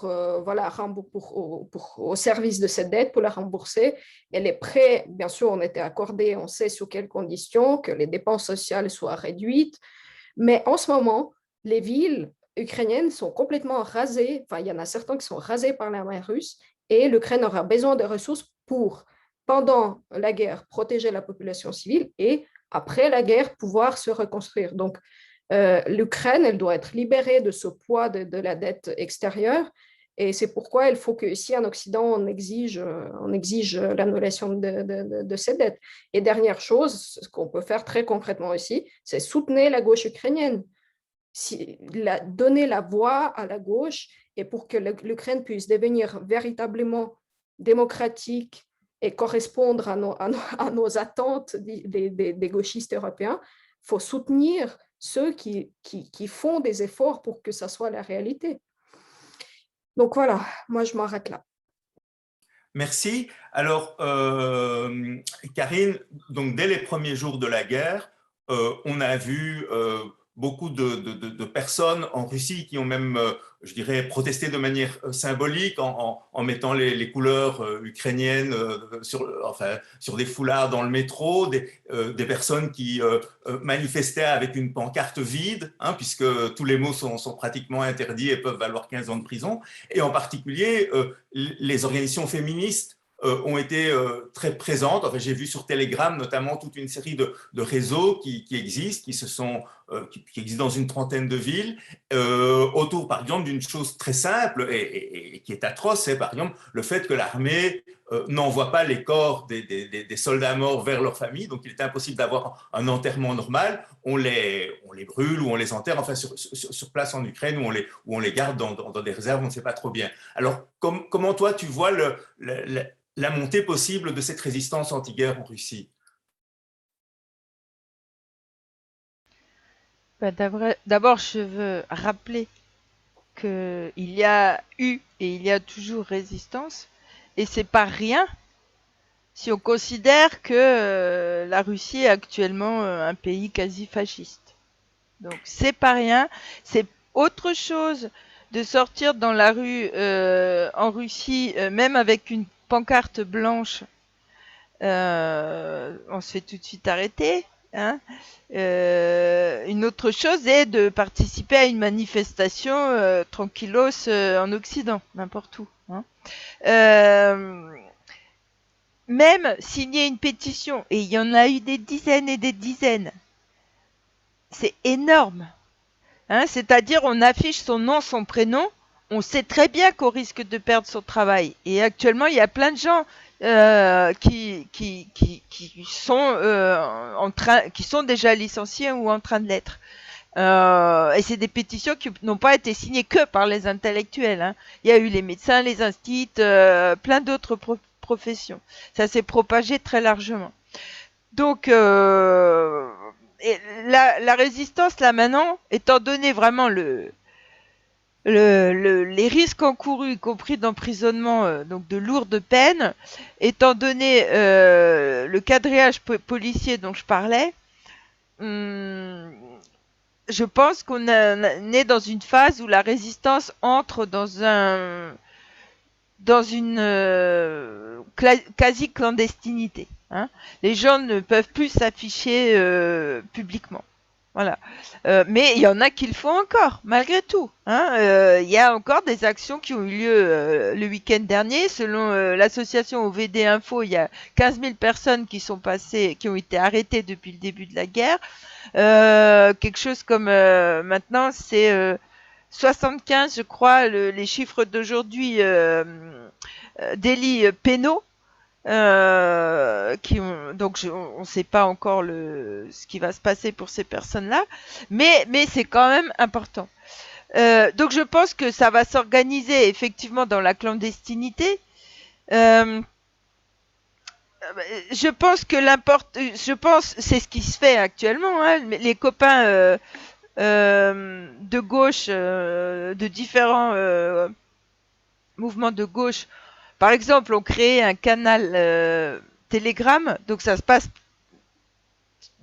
service de cette dette, pour la rembourser. Et les prêts, bien sûr, ont été accordés, on sait sous quelles conditions, que les dépenses sociales soient réduites. Mais en ce moment, les villes ukrainiennes sont complètement rasées. Enfin, il y en a certains qui sont rasés par l'armée russe, et l'Ukraine aura besoin de ressources pour, pendant la guerre, protéger la population civile et après la guerre, pouvoir se reconstruire. Donc, l'Ukraine, elle doit être libérée de ce poids de la dette extérieure, et c'est pourquoi il faut qu'ici en Occident, on exige l'annulation de ces dettes. Et dernière chose, ce qu'on peut faire très concrètement aussi, c'est soutenir la gauche ukrainienne, donner la voix à la gauche, et pour que l'Ukraine puisse devenir véritablement démocratique et correspondre à nos attentes des gauchistes européens, il faut soutenir ceux qui font des efforts pour que ça soit la réalité. Donc voilà, moi je m'arrête là. Merci. Alors, Karine, donc dès les premiers jours de la guerre, on a vu beaucoup de personnes en Russie qui ont même, je dirais, protesté de manière symbolique en mettant les couleurs ukrainiennes sur des foulards dans le métro, des personnes qui manifestaient avec une pancarte vide, hein, puisque tous les mots sont pratiquement interdits et peuvent valoir 15 ans de prison. Et en particulier, les organisations féministes ont été très présentes. Enfin, j'ai vu sur Telegram notamment toute une série de réseaux qui existent, qui se sont qui existe dans une trentaine de villes, autour, par exemple, d'une chose très simple et qui est atroce, c'est par exemple le fait que l'armée n'envoie pas les corps des soldats morts vers leur famille, donc il est impossible d'avoir un enterrement normal, on les brûle ou on les enterre, enfin sur place en Ukraine, où on les garde dans des réserves, on ne sait pas trop bien. Alors, comment toi tu vois la montée possible de cette résistance anti-guerre en Russie? Bah, d'abord, je veux rappeler qu'il y a eu et il y a toujours résistance, et c'est pas rien si on considère que la Russie est actuellement un pays quasi fasciste. Donc c'est pas rien, c'est autre chose de sortir dans la rue en Russie, même avec une pancarte blanche, on se fait tout de suite arrêter. Hein. Une autre chose est de participer à une manifestation tranquillos en Occident, n'importe où. Hein. Même signer une pétition, et il y en a eu des dizaines et des dizaines, c'est énorme. Hein, c'est-à-dire on affiche son nom, son prénom, on sait très bien qu'on risque de perdre son travail. Et actuellement, il y a plein de gens qui sont déjà licenciés ou en train de l'être. Et c'est des pétitions qui n'ont pas été signées que par les intellectuels. Hein. Il y a eu les médecins, les instituts, plein d'autres professions. Ça s'est propagé très largement. Donc, et la résistance, là, maintenant, étant donné vraiment les risques encourus, y compris d'emprisonnement, donc de lourdes peines, étant donné le quadrillage policier dont je parlais, je pense qu'on est dans une phase où la résistance entre dans une quasi-clandestinité. Hein. Les gens ne peuvent plus s'afficher publiquement. Voilà. Mais il y en a qui le font encore, malgré tout. Hein. Il y a encore des actions qui ont eu lieu le week-end dernier. Selon l'association OVD Info, il y a 15 000 personnes qui ont été arrêtées depuis le début de la guerre. Quelque chose comme maintenant, c'est 75, je crois, les chiffres d'aujourd'hui, délits pénaux. Donc on ne sait pas encore ce qui va se passer pour ces personnes-là, mais c'est quand même important. Donc je pense que ça va s'organiser effectivement dans la clandestinité. Je pense que c'est ce qui se fait actuellement. Hein, les copains de gauche, de différents mouvements de gauche. Par exemple, on crée un canal Telegram, donc ça se passe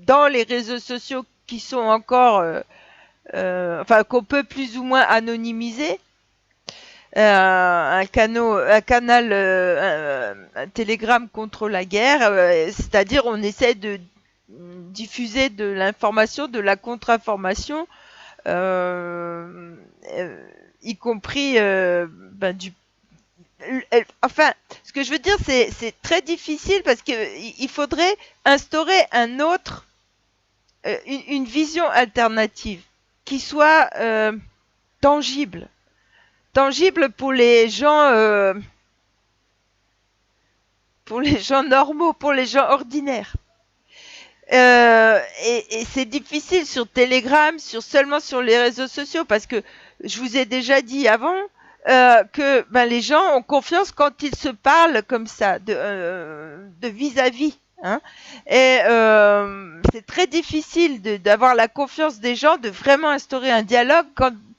dans les réseaux sociaux qui sont encore, qu'on peut plus ou moins anonymiser. Un canal un Telegram contre la guerre, c'est-à-dire on essaie de diffuser de l'information, de la contre-information, y compris enfin, ce que je veux dire, c'est très difficile parce qu'il faudrait instaurer une vision alternative qui soit tangible pour les gens normaux, pour les gens ordinaires. Et c'est difficile sur Telegram, seulement sur les réseaux sociaux, parce que je vous ai déjà dit avant que les gens ont confiance quand ils se parlent comme ça, de vis-à-vis. Hein. Et c'est très difficile d'avoir la confiance des gens, de vraiment instaurer un dialogue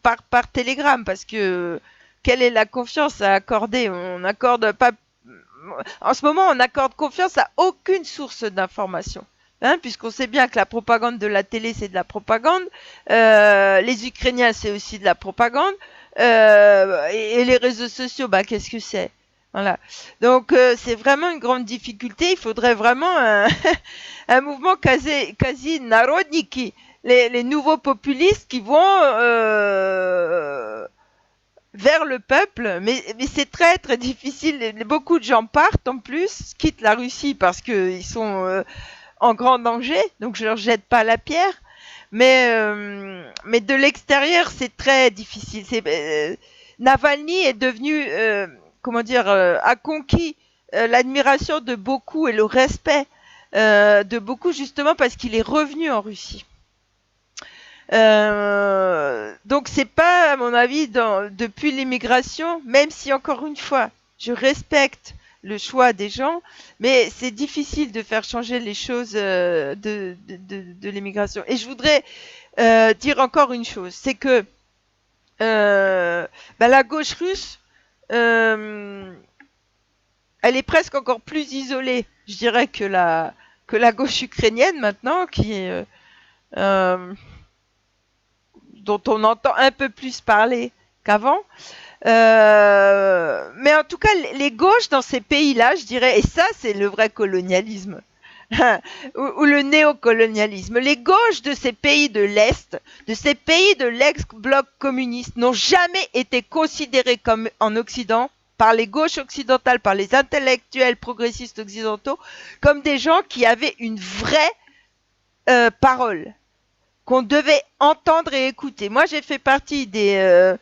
par Telegram, parce que quelle est la confiance à accorder? On n'accorde pas. En ce moment, on n'accorde confiance à aucune source d'information. Hein, puisqu'on sait bien que la propagande de la télé, c'est de la propagande. Les Ukrainiens, c'est aussi de la propagande. Et les réseaux sociaux, qu'est-ce que c'est? Voilà. Donc, c'est vraiment une grande difficulté. Il faudrait vraiment un mouvement quasi narodniki. Les nouveaux populistes qui vont vers le peuple, mais c'est très très difficile. Beaucoup de gens partent en plus, quittent la Russie parce qu'ils sont en grand danger, donc je leur jette pas la pierre. Mais de l'extérieur, c'est très difficile. Navalny est devenu, a conquis l'admiration de beaucoup et le respect de beaucoup, justement parce qu'il est revenu en Russie. Donc c'est pas, à mon avis, depuis l'immigration, même si encore une fois, je respecte le choix des gens, mais c'est difficile de faire changer les choses de l'immigration. Et je voudrais dire encore une chose, c'est que la gauche russe, elle est presque encore plus isolée, je dirais, que la gauche ukrainienne maintenant, qui est dont on entend un peu plus parler qu'avant. Mais en tout cas, les gauches dans ces pays-là, je dirais, et ça c'est le vrai colonialisme, ou le néocolonialisme, les gauches de ces pays de l'Est, de ces pays de l'ex-bloc communiste, n'ont jamais été considérés comme en Occident, par les gauches occidentales, par les intellectuels progressistes occidentaux, comme des gens qui avaient une vraie parole, qu'on devait entendre et écouter. Moi, j'ai fait partie des...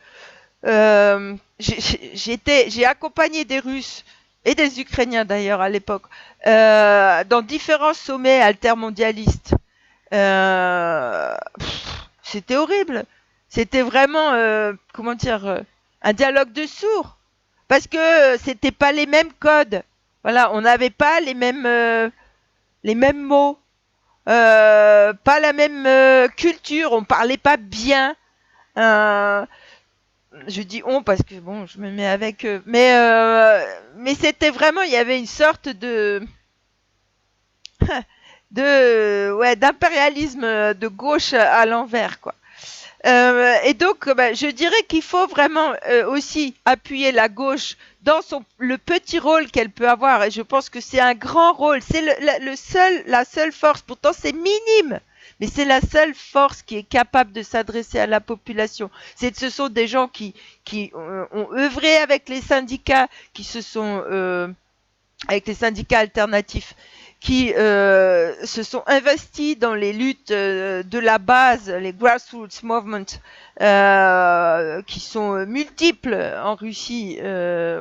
j'ai accompagné des Russes et des Ukrainiens d'ailleurs à l'époque dans différents sommets altermondialistes. C'était horrible. C'était vraiment, un dialogue de sourds. Parce que c'était pas les mêmes codes. Voilà, on n'avait pas les mêmes mots. Pas la même culture, on parlait pas bien. Je dis on parce que bon, je me mets avec eux. Mais c'était vraiment, il y avait une sorte d'impérialisme de gauche à l'envers, quoi. Et donc, je dirais qu'il faut vraiment aussi appuyer la gauche dans le petit rôle qu'elle peut avoir. Et je pense que c'est un grand rôle. C'est la seule force. Pourtant, c'est minime. Mais c'est la seule force qui est capable de s'adresser à la population. Ce sont des gens qui ont œuvré avec les syndicats, avec les syndicats alternatifs, qui se sont investis dans les luttes de la base, les grassroots movements, qui sont multiples en Russie.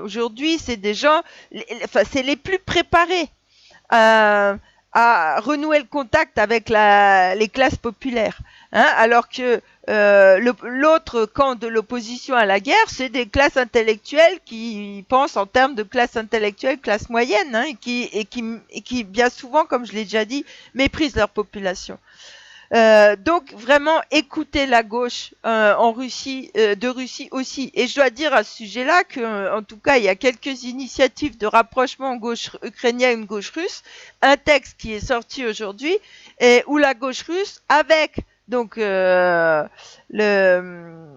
Aujourd'hui, c'est des gens, c'est les plus préparés à renouer le contact avec les classes populaires. Alors que l'autre camp de l'opposition à la guerre, c'est des classes intellectuelles qui pensent en termes de classe intellectuelle, classe moyenne, et qui bien souvent, comme je l'ai déjà dit, méprisent leur population. Donc vraiment écouter la gauche en Russie, de Russie aussi. Et je dois dire à ce sujet-là que, en tout cas, il y a quelques initiatives de rapprochement gauche ukrainienne, gauche russe. Un texte qui est sorti aujourd'hui où la gauche russe, avec donc le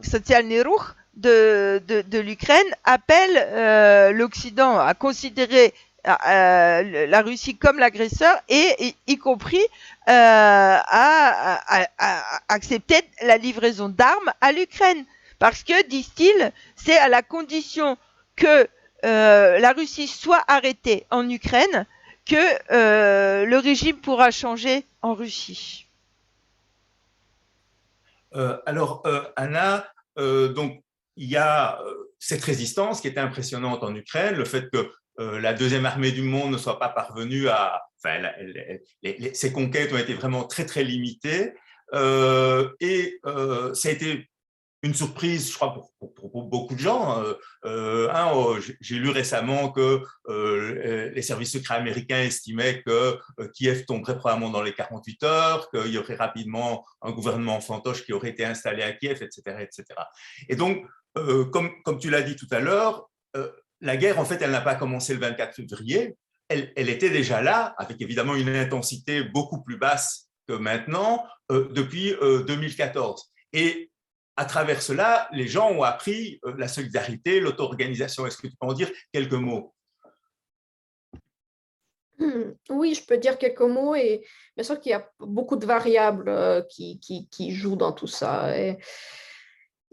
Socialny Ruch de l'Ukraine, appelle l'Occident à considérer la Russie comme l'agresseur et y compris à accepter la livraison d'armes à l'Ukraine. Parce que, disent-ils, c'est à la condition que la Russie soit arrêtée en Ukraine que le régime pourra changer en Russie. Alors, Anna, donc, il y a cette résistance qui était impressionnante en Ukraine, le fait que la deuxième armée du monde ne soit pas parvenue à... Enfin, ces conquêtes ont été vraiment très, très limitées. Et ça a été une surprise, je crois, pour beaucoup de gens. J'ai lu récemment que les services secrets américains estimaient que Kiev tomberait probablement dans les 48 heures, qu'il y aurait rapidement un gouvernement fantoche qui aurait été installé à Kiev, etc. etc. Et donc, comme tu l'as dit tout à l'heure, la guerre, en fait, elle n'a pas commencé le 24 février. Elle était déjà là, avec évidemment une intensité beaucoup plus basse que maintenant, depuis 2014. Et à travers cela, les gens ont appris la solidarité, l'auto-organisation. Est-ce que tu peux en dire quelques mots? Oui, je peux dire quelques mots et bien sûr qu'il y a beaucoup de variables qui jouent dans tout ça.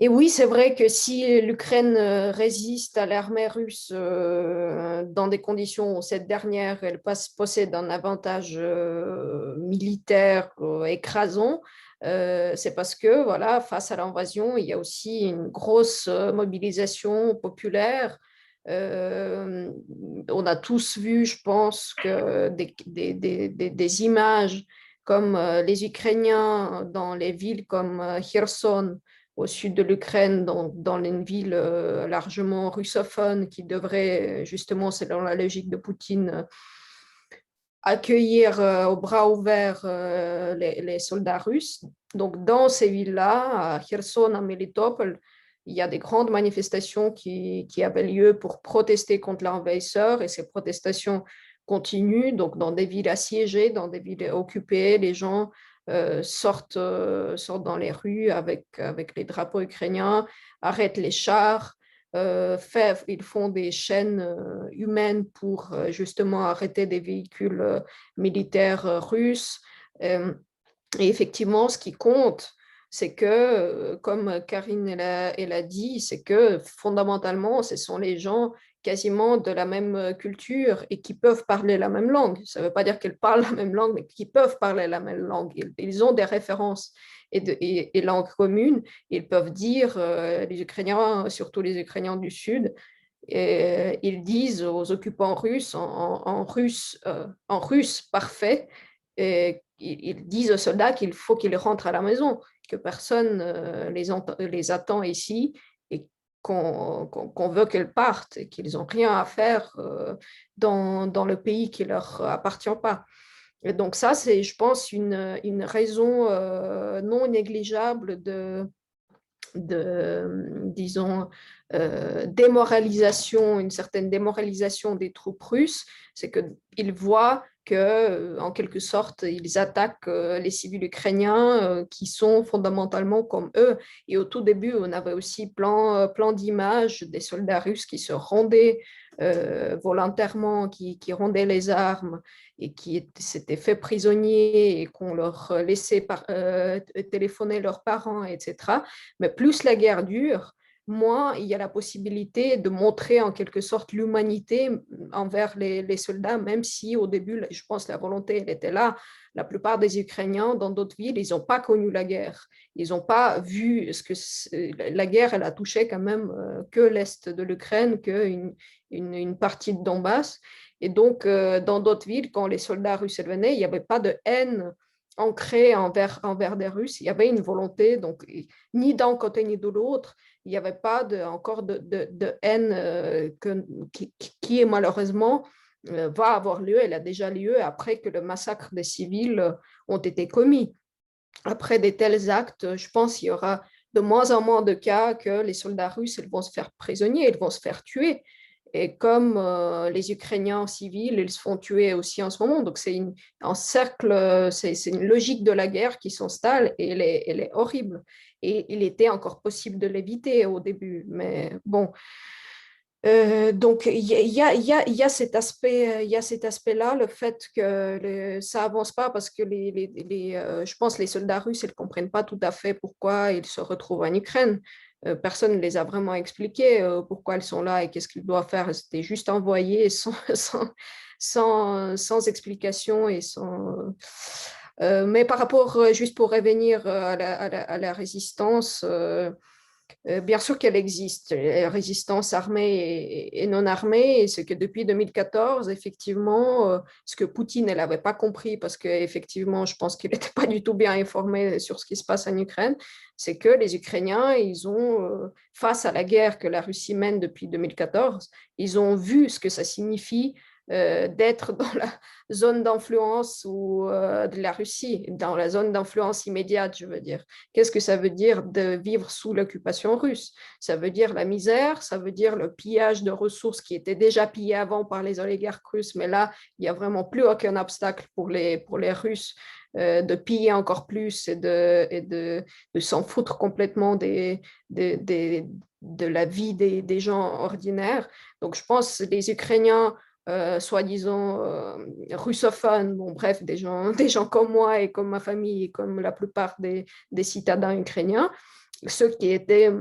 Et oui, c'est vrai que si l'Ukraine résiste à l'armée russe dans des conditions où cette dernière elle possède un avantage militaire écrasant, c'est parce que voilà, face à l'invasion, il y a aussi une grosse mobilisation populaire. Euh, on a tous vu, je pense, que des images comme les Ukrainiens dans les villes comme Kherson, au sud de l'Ukraine, dans une ville largement russophone qui devrait, justement, selon la logique de Poutine, accueillir au bras ouverts les soldats russes. Donc, dans ces villes-là, à Kherson, à Melitopol, il y a des grandes manifestations qui avaient lieu pour protester contre l'envahisseur et ces protestations continuent. Donc, dans des villes assiégées, dans des villes occupées, les gens sortent dans les rues avec les drapeaux ukrainiens, arrêtent les chars, ils font des chaînes humaines pour justement arrêter des véhicules militaires russes. Euh, et effectivement, ce qui compte, c'est que, comme Karine elle a dit, c'est que fondamentalement, ce sont les gens quasiment de la même culture et qui peuvent parler la même langue. Ça ne veut pas dire qu'ils parlent la même langue, mais qui peuvent parler la même langue. Ils ont des références et langues communes. Ils peuvent dire, les Ukrainiens, surtout les Ukrainiens du Sud, et ils disent aux occupants russes en russe parfait, et ils disent aux soldats qu'il faut qu'ils rentrent à la maison, que personne les attend ici et qu'on veut qu'ils partent et qu'ils n'ont rien à faire dans le pays qui ne leur appartient pas. Et donc ça, c'est, je pense, une raison non négligeable disons, démoralisation, une certaine démoralisation des troupes russes, c'est qu'ils voient que, en quelque sorte, ils attaquent les civils ukrainiens qui sont fondamentalement comme eux. Et au tout début, on avait aussi plein d'images des soldats russes qui se rendaient volontairement, qui rendaient les armes et qui s'étaient fait prisonniers et qu'on leur laissait téléphoner leurs parents, etc. Mais plus la guerre dure, moins il y a la possibilité de montrer en quelque sorte l'humanité envers les soldats, même si au début, je pense, la volonté elle était là. La plupart des Ukrainiens dans d'autres villes, ils n'ont pas connu la guerre. Ils n'ont pas vu ce que la guerre, elle a touché quand même que l'Est de l'Ukraine, une partie de Donbass. Et donc, dans d'autres villes, quand les soldats russes venaient, il n'y avait pas de haine ancrée envers des Russes. Il y avait une volonté, donc, ni d'un côté ni de l'autre, il n'y avait pas encore de haine qui est malheureusement va avoir lieu, elle a déjà lieu après que le massacre des civils ont été commis. Après de tels actes, je pense qu'il y aura de moins en moins de cas que les soldats russes ils vont se faire prisonniers, ils vont se faire tuer. Et comme les Ukrainiens civils, ils se font tuer aussi en ce moment. Donc, c'est un cercle, c'est une logique de la guerre qui s'installe et elle est horrible. Et il était encore possible de l'éviter au début. Mais bon, donc il y a cet aspect, il y a cet aspect-là, le fait que ça avance pas parce que je pense les soldats russes, ils comprennent pas tout à fait pourquoi ils se retrouvent en Ukraine. Personne ne les a vraiment expliqué pourquoi ils sont là et qu'est-ce qu'ils doivent faire. C'était juste envoyé sans explication et sans. Mais par rapport, juste pour revenir à la résistance, bien sûr qu'elle existe, la résistance armée et non armée, et c'est que depuis 2014, effectivement, ce que Poutine n'avait pas compris, parce qu'effectivement, je pense qu'il n'était pas du tout bien informé sur ce qui se passe en Ukraine, c'est que les Ukrainiens, ils ont, face à la guerre que la Russie mène depuis 2014, ils ont vu ce que ça signifie d'être dans la zone d'influence de la Russie, dans la zone d'influence immédiate, je veux dire. Qu'est-ce que ça veut dire de vivre sous l'occupation russe? Ça veut dire la misère, ça veut dire le pillage de ressources qui étaient déjà pillées avant par les oligarques russes, mais là, il n'y a vraiment plus aucun obstacle pour les Russes de piller encore plus et de s'en foutre complètement de la vie des gens ordinaires. Donc, je pense que les Ukrainiens soi-disant russophones, bon, bref, des gens comme moi et comme ma famille et comme la plupart des citadins ukrainiens, ceux qui étaient,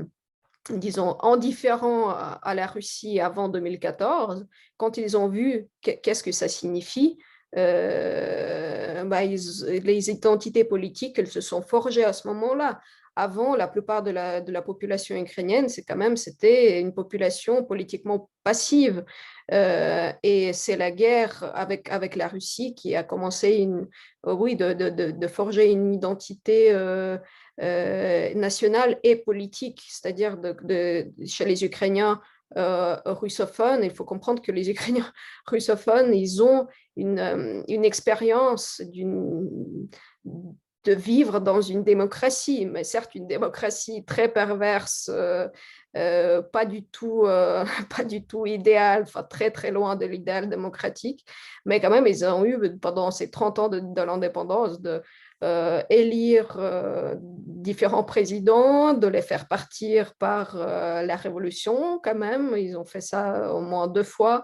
disons, indifférents à la Russie avant 2014, quand ils ont vu qu'est-ce que ça signifie, les identités politiques, elles se sont forgées à ce moment-là. Avant, la plupart de la population ukrainienne, c'était une population politiquement passive. Et c'est la guerre avec la Russie qui a commencé de forger une identité nationale et politique, c'est-à-dire chez les Ukrainiens russophones. Il faut comprendre que les Ukrainiens russophones, ils ont une expérience de vivre dans une démocratie, mais certes une démocratie très perverse, pas du tout, pas du tout idéal, enfin très très loin de l'idéal démocratique, mais quand même ils ont eu pendant ces 30 ans de l'indépendance élire différents présidents, de les faire partir par la révolution quand même, ils ont fait ça au moins 2 fois.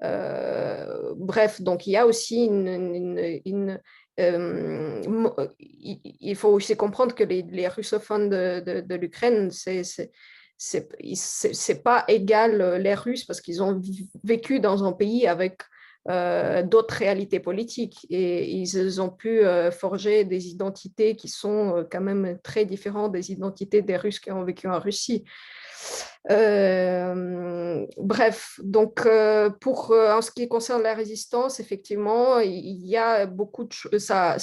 Bref, donc il y a aussi il faut aussi comprendre que les russophones de l'Ukraine, c'est pas égal les Russes parce qu'ils ont vécu dans un pays avec d'autres réalités politiques et ils ont pu forger des identités qui sont quand même très différentes des identités des Russes qui ont vécu en Russie. Bref, donc en ce qui concerne la résistance, effectivement, il y a beaucoup de choses, ça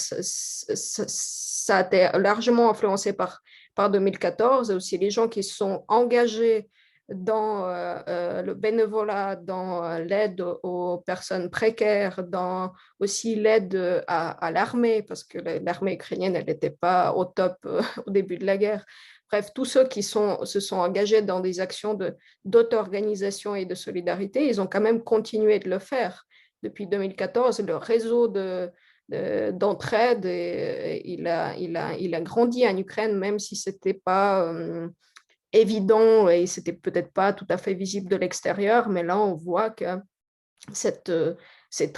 a été largement influencé par 2014, et aussi les gens qui sont engagés dans le bénévolat, dans l'aide aux personnes précaires, dans aussi l'aide à l'armée, parce que l'armée ukrainienne, elle n'était pas au top au début de la guerre. Bref, tous ceux qui se sont engagés dans des actions d'auto-organisation et de solidarité, ils ont quand même continué de le faire. Depuis 2014, le réseau d'entraide, il a grandi en Ukraine, même si ce n'était pas évident et ce n'était peut-être pas tout à fait visible de l'extérieur, mais là, on voit que cette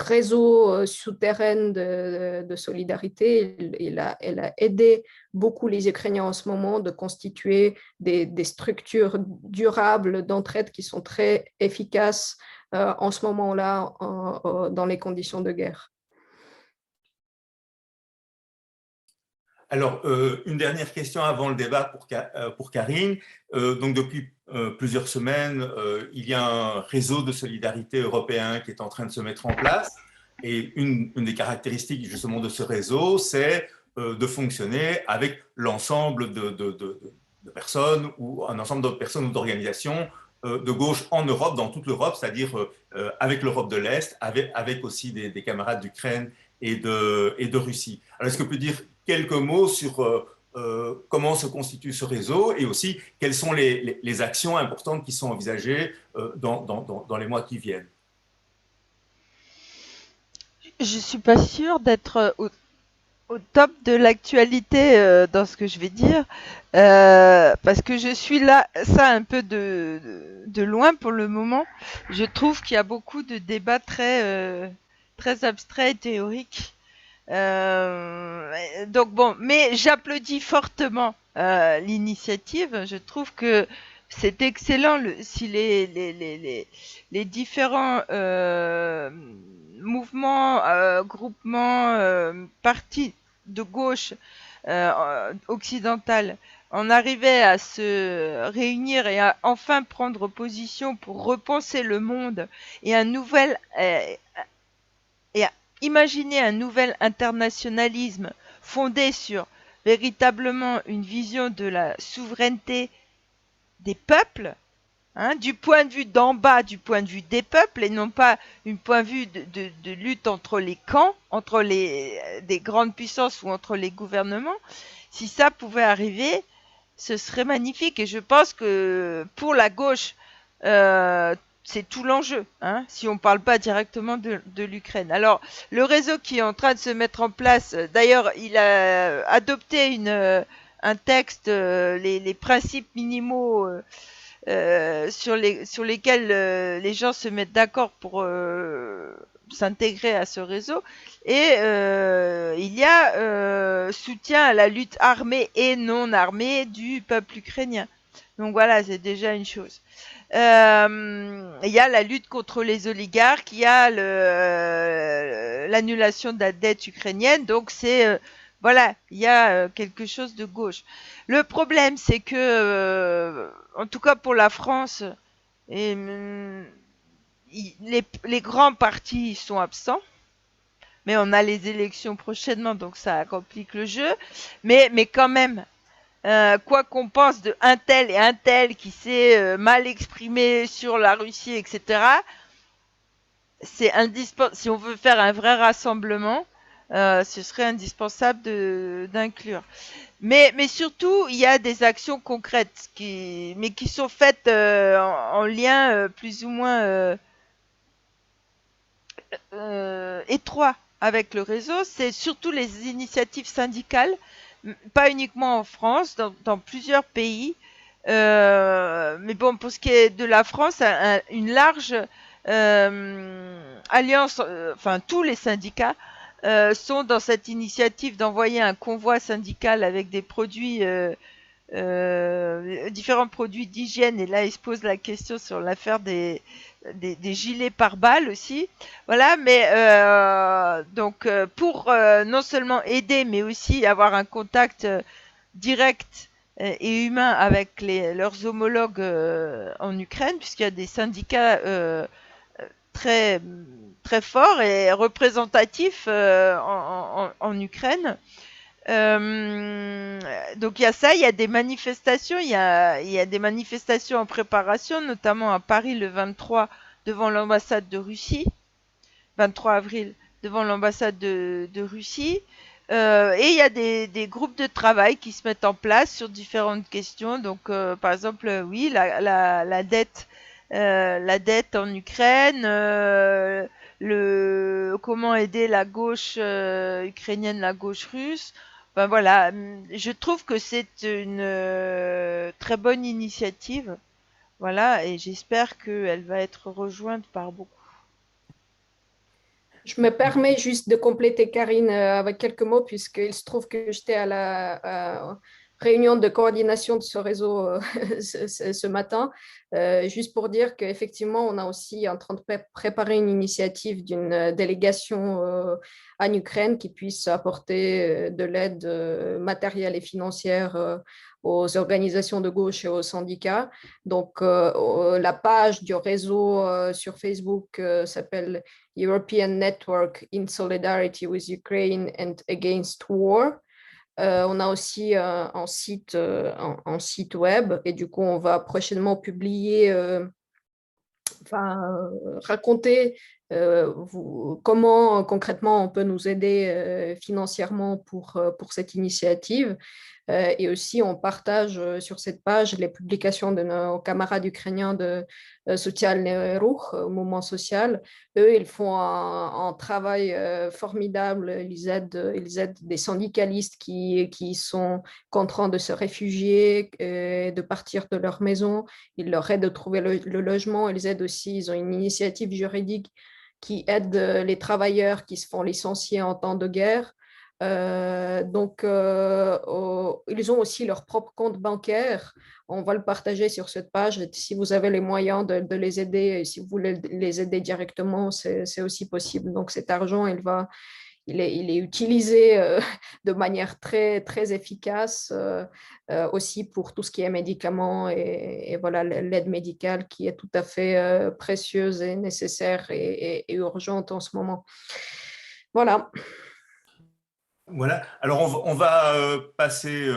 réseau souterrain de solidarité, elle a aidé beaucoup les Ukrainiens en ce moment de constituer des structures durables d'entraide qui sont très efficaces en ce moment-là dans les conditions de guerre. Alors, une dernière question avant le débat pour Karine. Donc, depuis plusieurs semaines, il y a un réseau de solidarité européen qui est en train de se mettre en place. Et une des caractéristiques justement de ce réseau, c'est de fonctionner avec l'ensemble de personnes ou un ensemble de personnes ou d'organisations de gauche en Europe, dans toute l'Europe, c'est-à-dire avec l'Europe de l'Est, avec aussi des camarades d'Ukraine et de Russie. Alors, est-ce que vous pouvez dire quelques mots sur comment se constitue ce réseau et aussi quelles sont les actions importantes qui sont envisagées dans les mois qui viennent? Je suis pas sûre d'être au top de l'actualité dans ce que je vais dire, parce que je suis là, ça un peu de loin pour le moment. Je trouve qu'il y a beaucoup de débats très abstraits et théoriques. Donc bon, mais j'applaudis fortement l'initiative. Je trouve que c'est excellent si les différents mouvements, groupements, partis de gauche occidentale en arrivait à se réunir et à enfin prendre position pour repenser le monde et et à imaginer un nouvel internationalisme fondé sur véritablement une vision de la souveraineté des peuples, du point de vue d'en bas, du point de vue des peuples, et non pas un point de vue de lutte entre les camps, entre des grandes puissances ou entre les gouvernements. Si ça pouvait arriver, ce serait magnifique. Et je pense que pour la gauche, c'est tout l'enjeu, si on ne parle pas directement de l'Ukraine. Alors, le réseau qui est en train de se mettre en place, d'ailleurs, il a adopté un texte, les principes minimaux sur lesquels les gens se mettent d'accord s'intégrer à ce réseau. Et il y a soutien à la lutte armée et non armée du peuple ukrainien. Donc voilà, c'est déjà une chose. Il y a la lutte contre les oligarques, il y a l'annulation de la dette ukrainienne. Donc c'est voilà, il y a quelque chose de gauche. Le problème, c'est que, en tout cas pour la France, et, les grands partis sont absents. Mais on a les élections prochainement, donc ça complique le jeu. Mais quand même, quoi qu'on pense de un tel et un tel qui s'est mal exprimé sur la Russie, etc., c'est indispensable. Si on veut faire un vrai rassemblement, ce serait indispensable d'inclure. Mais surtout, il y a des actions concrètes qui sont faites en lien plus ou moins étroit avec le réseau. C'est surtout les initiatives syndicales, pas uniquement en France, dans plusieurs pays. Mais bon, pour ce qui est de la France, une large alliance, enfin tous les syndicats sont dans cette initiative d'envoyer un convoi syndical avec des produits, différents produits d'hygiène. Et là, il se pose la question sur l'affaire des gilets pare-balles aussi. Voilà, mais donc pour non seulement aider, mais aussi avoir un contact direct et humain avec leurs homologues en Ukraine, puisqu'il y a des syndicats très très forts et représentatifs en Ukraine. Donc il y a ça, il y a des manifestations, il y a des manifestations en préparation, notamment à Paris le 23 devant l'ambassade de Russie, 23 avril devant l'ambassade de Russie. Et il y a des groupes de travail qui se mettent en place sur différentes questions. Donc par exemple, oui, la dette en Ukraine, comment aider la gauche ukrainienne, la gauche russe. Ben voilà, je trouve que c'est une très bonne initiative. Voilà, et j'espère qu'elle va être rejointe par beaucoup. Je me permets juste de compléter Karine avec quelques mots, puisqu'il se trouve que j'étais à la réunion de coordination de ce réseau ce matin, juste pour dire qu'effectivement, on a aussi en train de préparer une initiative d'une délégation en Ukraine qui puisse apporter de l'aide matérielle et financière aux organisations de gauche et aux syndicats. Donc, la page du réseau sur Facebook s'appelle European Network in Solidarity with Ukraine and Against War. On a aussi un site web et du coup, on va prochainement publier, raconter comment concrètement on peut nous aider financièrement pour cette initiative. Et aussi, on partage sur cette page les publications de nos camarades ukrainiens de Socialny Ruch, mouvement social. Eux, ils font un travail formidable. Ils aident des syndicalistes qui sont contraints de se réfugier, de partir de leur maison. Ils leur aident à trouver le logement. Ils aident aussi, ils ont une initiative juridique qui aide les travailleurs qui se font licencier en temps de guerre. Donc, ils ont aussi leur propre compte bancaire. On va le partager sur cette page. Si vous avez les moyens de les aider, si vous voulez les aider directement, c'est aussi possible. Donc, cet argent, il est utilisé de manière très, très efficace aussi pour tout ce qui est médicaments et voilà, l'aide médicale qui est tout à fait précieuse et nécessaire et urgente en ce moment. Voilà. Voilà, alors on va passer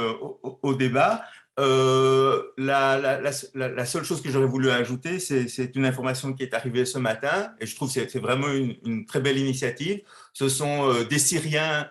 au débat. La seule chose que j'aurais voulu ajouter, c'est une information qui est arrivée ce matin, et je trouve que c'est vraiment une très belle initiative. Ce sont des Syriens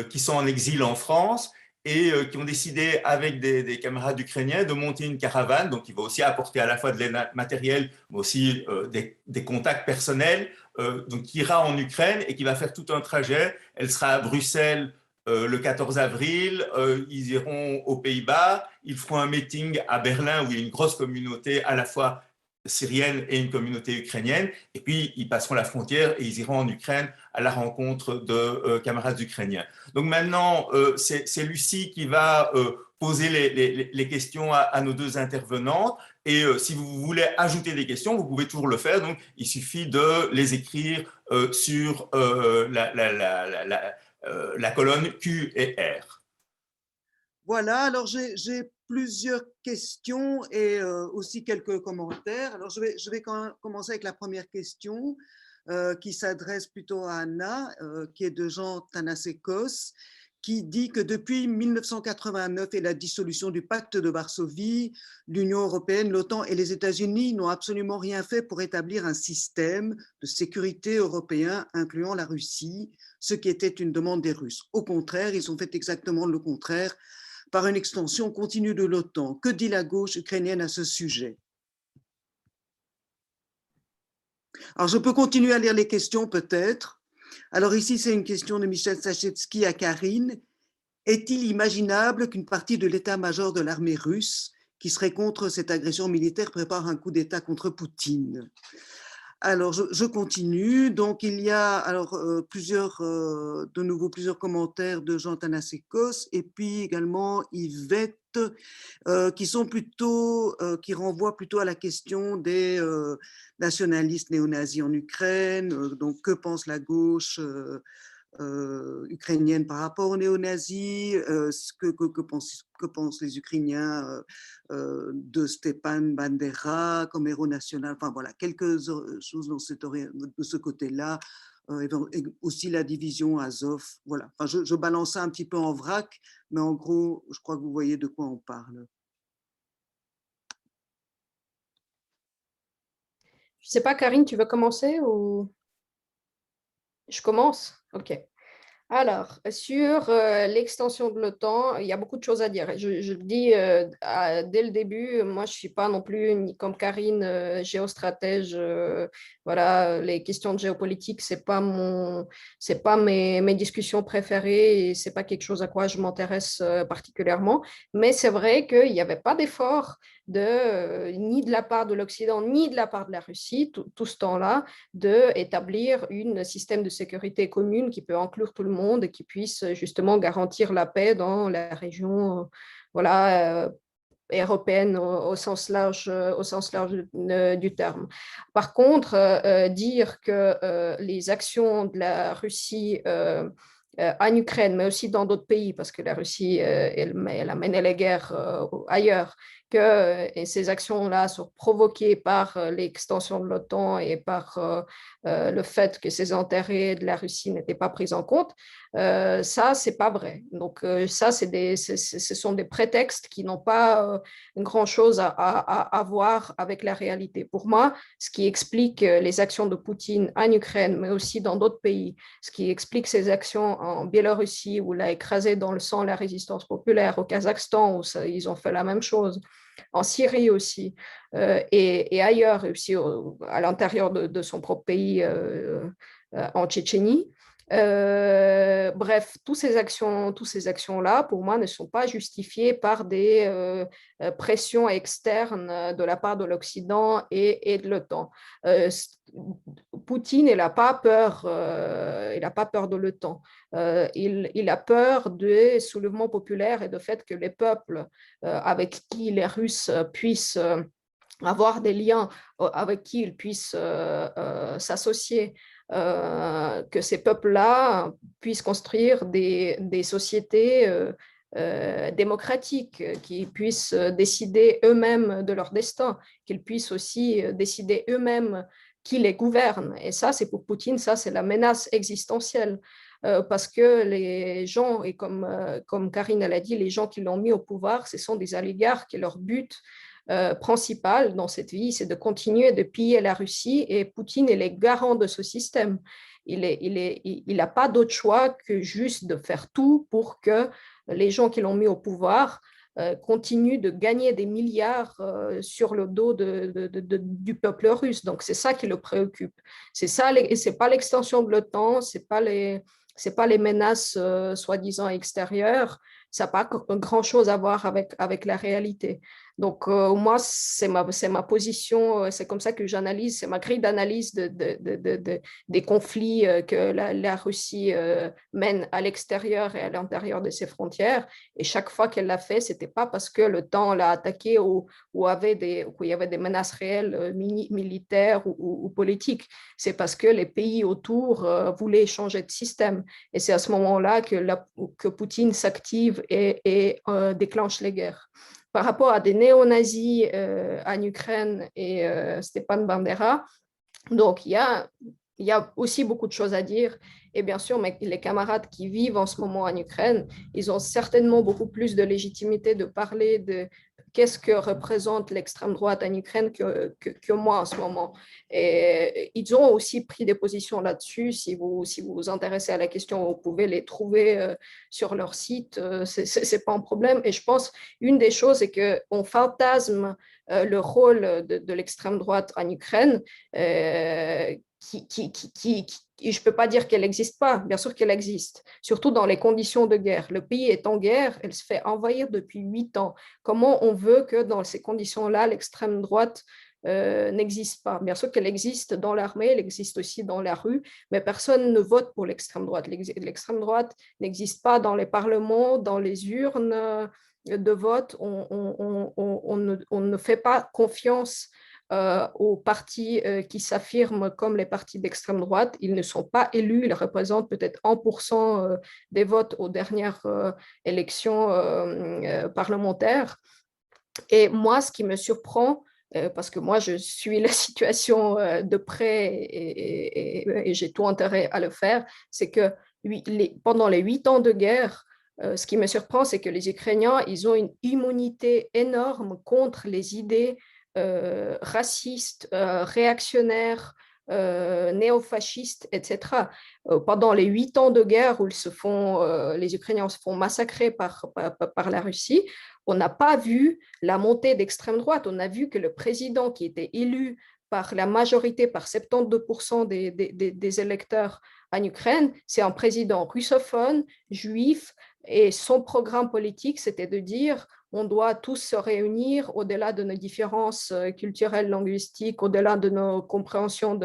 qui sont en exil en France et qui ont décidé, avec des camarades ukrainiens, de monter une caravane, donc qui va aussi apporter à la fois de l'aide matérielle, mais aussi des contacts personnels, donc qui ira en Ukraine et qui va faire tout un trajet. Elle sera à Bruxelles le 14 avril, ils iront aux Pays-Bas, ils feront un meeting à Berlin où il y a une grosse communauté à la fois syrienne et une communauté ukrainienne, et puis ils passeront la frontière et ils iront en Ukraine à la rencontre de camarades ukrainiens. Donc maintenant, c'est Lucie qui va poser les questions à nos deux intervenantes, et si vous voulez ajouter des questions, vous pouvez toujours le faire, donc il suffit de les écrire sur la colonne Q et R. Voilà, alors j'ai plusieurs questions et aussi quelques commentaires. Alors je vais commencer avec la première question qui s'adresse plutôt à Anna, qui est de Jean Thanasekos, qui dit que depuis 1989 et la dissolution du pacte de Varsovie, l'Union européenne, l'OTAN et les États-Unis n'ont absolument rien fait pour établir un système de sécurité européen incluant la Russie, ce qui était une demande des Russes. Au contraire, ils ont fait exactement le contraire par une extension continue de l'OTAN. Que dit la gauche ukrainienne à ce sujet? Alors, je peux continuer à lire les questions peut-être. Alors ici, c'est une question de Michel Sachevski à Karine. Est-il imaginable qu'une partie de l'état-major de l'armée russe, qui serait contre cette agression militaire, prépare un coup d'État contre Poutine? Alors, je continue. Donc, il y a alors de nouveau plusieurs commentaires de Jean Thanasekos et puis également Yvette qui sont plutôt, qui renvoient plutôt à la question des nationalistes néo-nazis en Ukraine. Donc, que pense la gauche ukrainienne par rapport aux néo-nazis, que pensent les Ukrainiens de Stepan Bandera comme héros national, enfin voilà, quelques choses de ce côté-là, et aussi la division Azov, voilà. Enfin, je balance ça un petit peu en vrac, mais en gros, je crois que vous voyez de quoi on parle. Je ne sais pas, Karine, tu veux commencer ou je commence? Ok. Alors, sur l'extension de l'OTAN, il y a beaucoup de choses à dire. Je le dis dès le début, moi, je ne suis pas non plus, ni comme Karine, géostratège. Voilà, les questions de géopolitique, ce n'est pas mes discussions préférées et ce n'est pas quelque chose à quoi je m'intéresse particulièrement. Mais c'est vrai qu'il n'y avait pas d'effort ni de la part de l'Occident, ni de la part de la Russie, tout ce temps-là, d'établir un système de sécurité commune qui peut inclure tout le monde et qui puisse justement garantir la paix dans la région européenne au sens large du terme. Par contre, dire que les actions de la Russie en Ukraine, mais aussi dans d'autres pays, parce que la Russie, elle a mené les guerres ailleurs, que ces actions-là sont provoquées par l'extension de l'OTAN et par le fait que ces intérêts de la Russie n'étaient pas pris en compte, ça, c'est pas vrai. Donc, ça, ce sont des prétextes qui n'ont pas grand-chose à voir avec la réalité. Pour moi, ce qui explique les actions de Poutine en Ukraine, mais aussi dans d'autres pays, ce qui explique ses actions en Biélorussie, où il a écrasé dans le sang la résistance populaire, au Kazakhstan, où ils ont fait la même chose, en Syrie aussi, et ailleurs, aussi à l'intérieur de son propre pays, en Tchétchénie. Bref, toutes ces actions-là, pour moi, ne sont pas justifiées par des pressions externes de la part de l'Occident et de l'OTAN. Poutine, il n'a pas peur de l'OTAN. Il a peur des soulèvements populaires et du fait que les peuples avec qui les Russes puissent avoir des liens, avec qui ils puissent s'associer, que ces peuples-là puissent construire des sociétés démocratiques, qui puissent décider eux-mêmes de leur destin, qu'ils puissent aussi décider eux-mêmes qui les gouverne. Et ça, c'est pour Poutine, ça, c'est la menace existentielle. Parce que les gens, et comme Karine l'a dit, les gens qui l'ont mis au pouvoir, ce sont des oligarques et leur but principal dans cette vie, c'est de continuer de piller la Russie, et Poutine est le garant de ce système. Il n'a pas d'autre choix que juste de faire tout pour que les gens qui l'ont mis au pouvoir continuent de gagner des milliards sur le dos du peuple russe. Donc, c'est ça qui le préoccupe. C'est ça, et ce n'est pas l'extension de l'OTAN, ce n'est pas les menaces soi-disant extérieures, ça n'a pas grand-chose à voir avec la réalité. Donc, moi, c'est ma position, c'est comme ça que j'analyse, c'est ma grille d'analyse des conflits que la Russie mène à l'extérieur et à l'intérieur de ses frontières. Et chaque fois qu'elle l'a fait, c'était pas parce que le temps l'a attaqué ou il y avait des menaces réelles militaires ou politiques. C'est parce que les pays autour voulaient changer de système. Et c'est à ce moment-là que Poutine s'active et déclenche les guerres. Par rapport à des néo-nazis en Ukraine et Stepan Bandera, donc il y a aussi beaucoup de choses à dire. Et bien sûr, les camarades qui vivent en ce moment en Ukraine, ils ont certainement beaucoup plus de légitimité de parler de qu'est-ce que représente l'extrême droite en Ukraine que moi en ce moment. Et ils ont aussi pris des positions là-dessus. Si vous vous intéressez à la question, vous pouvez les trouver sur leur site. C'est pas un problème. Et je pense une des choses, c'est qu'on fantasme le rôle de l'extrême droite en Ukraine. Euh, je ne peux pas dire qu'elle n'existe pas, bien sûr qu'elle existe, surtout dans les conditions de guerre. Le pays est en guerre, elle se fait envahir depuis 8 ans. Comment on veut que dans ces conditions-là, l'extrême droite n'existe pas? Bien sûr qu'elle existe dans l'armée, elle existe aussi dans la rue, mais personne ne vote pour l'extrême droite. L'extrême droite n'existe pas dans les parlements, dans les urnes de vote. On ne fait pas confiance aux partis qui s'affirment comme les partis d'extrême droite. Ils ne sont pas élus, ils représentent peut-être 1% des votes aux dernières élections parlementaires. Et moi, ce qui me surprend, parce que moi, je suis la situation de près et j'ai tout intérêt à le faire, c'est que pendant les 8 ans de guerre, ce qui me surprend, c'est que les Ukrainiens, ils ont une immunité énorme contre les idées racistes, réactionnaires, néofascistes, etc. Pendant les 8 ans de guerre où les Ukrainiens se font massacrer par la Russie, on n'a pas vu la montée d'extrême droite. On a vu que le président qui était élu par la majorité, par 72% des électeurs en Ukraine, c'est un président russophone, juif, et son programme politique, c'était de dire on doit tous se réunir au-delà de nos différences culturelles, linguistiques, au-delà de nos compréhensions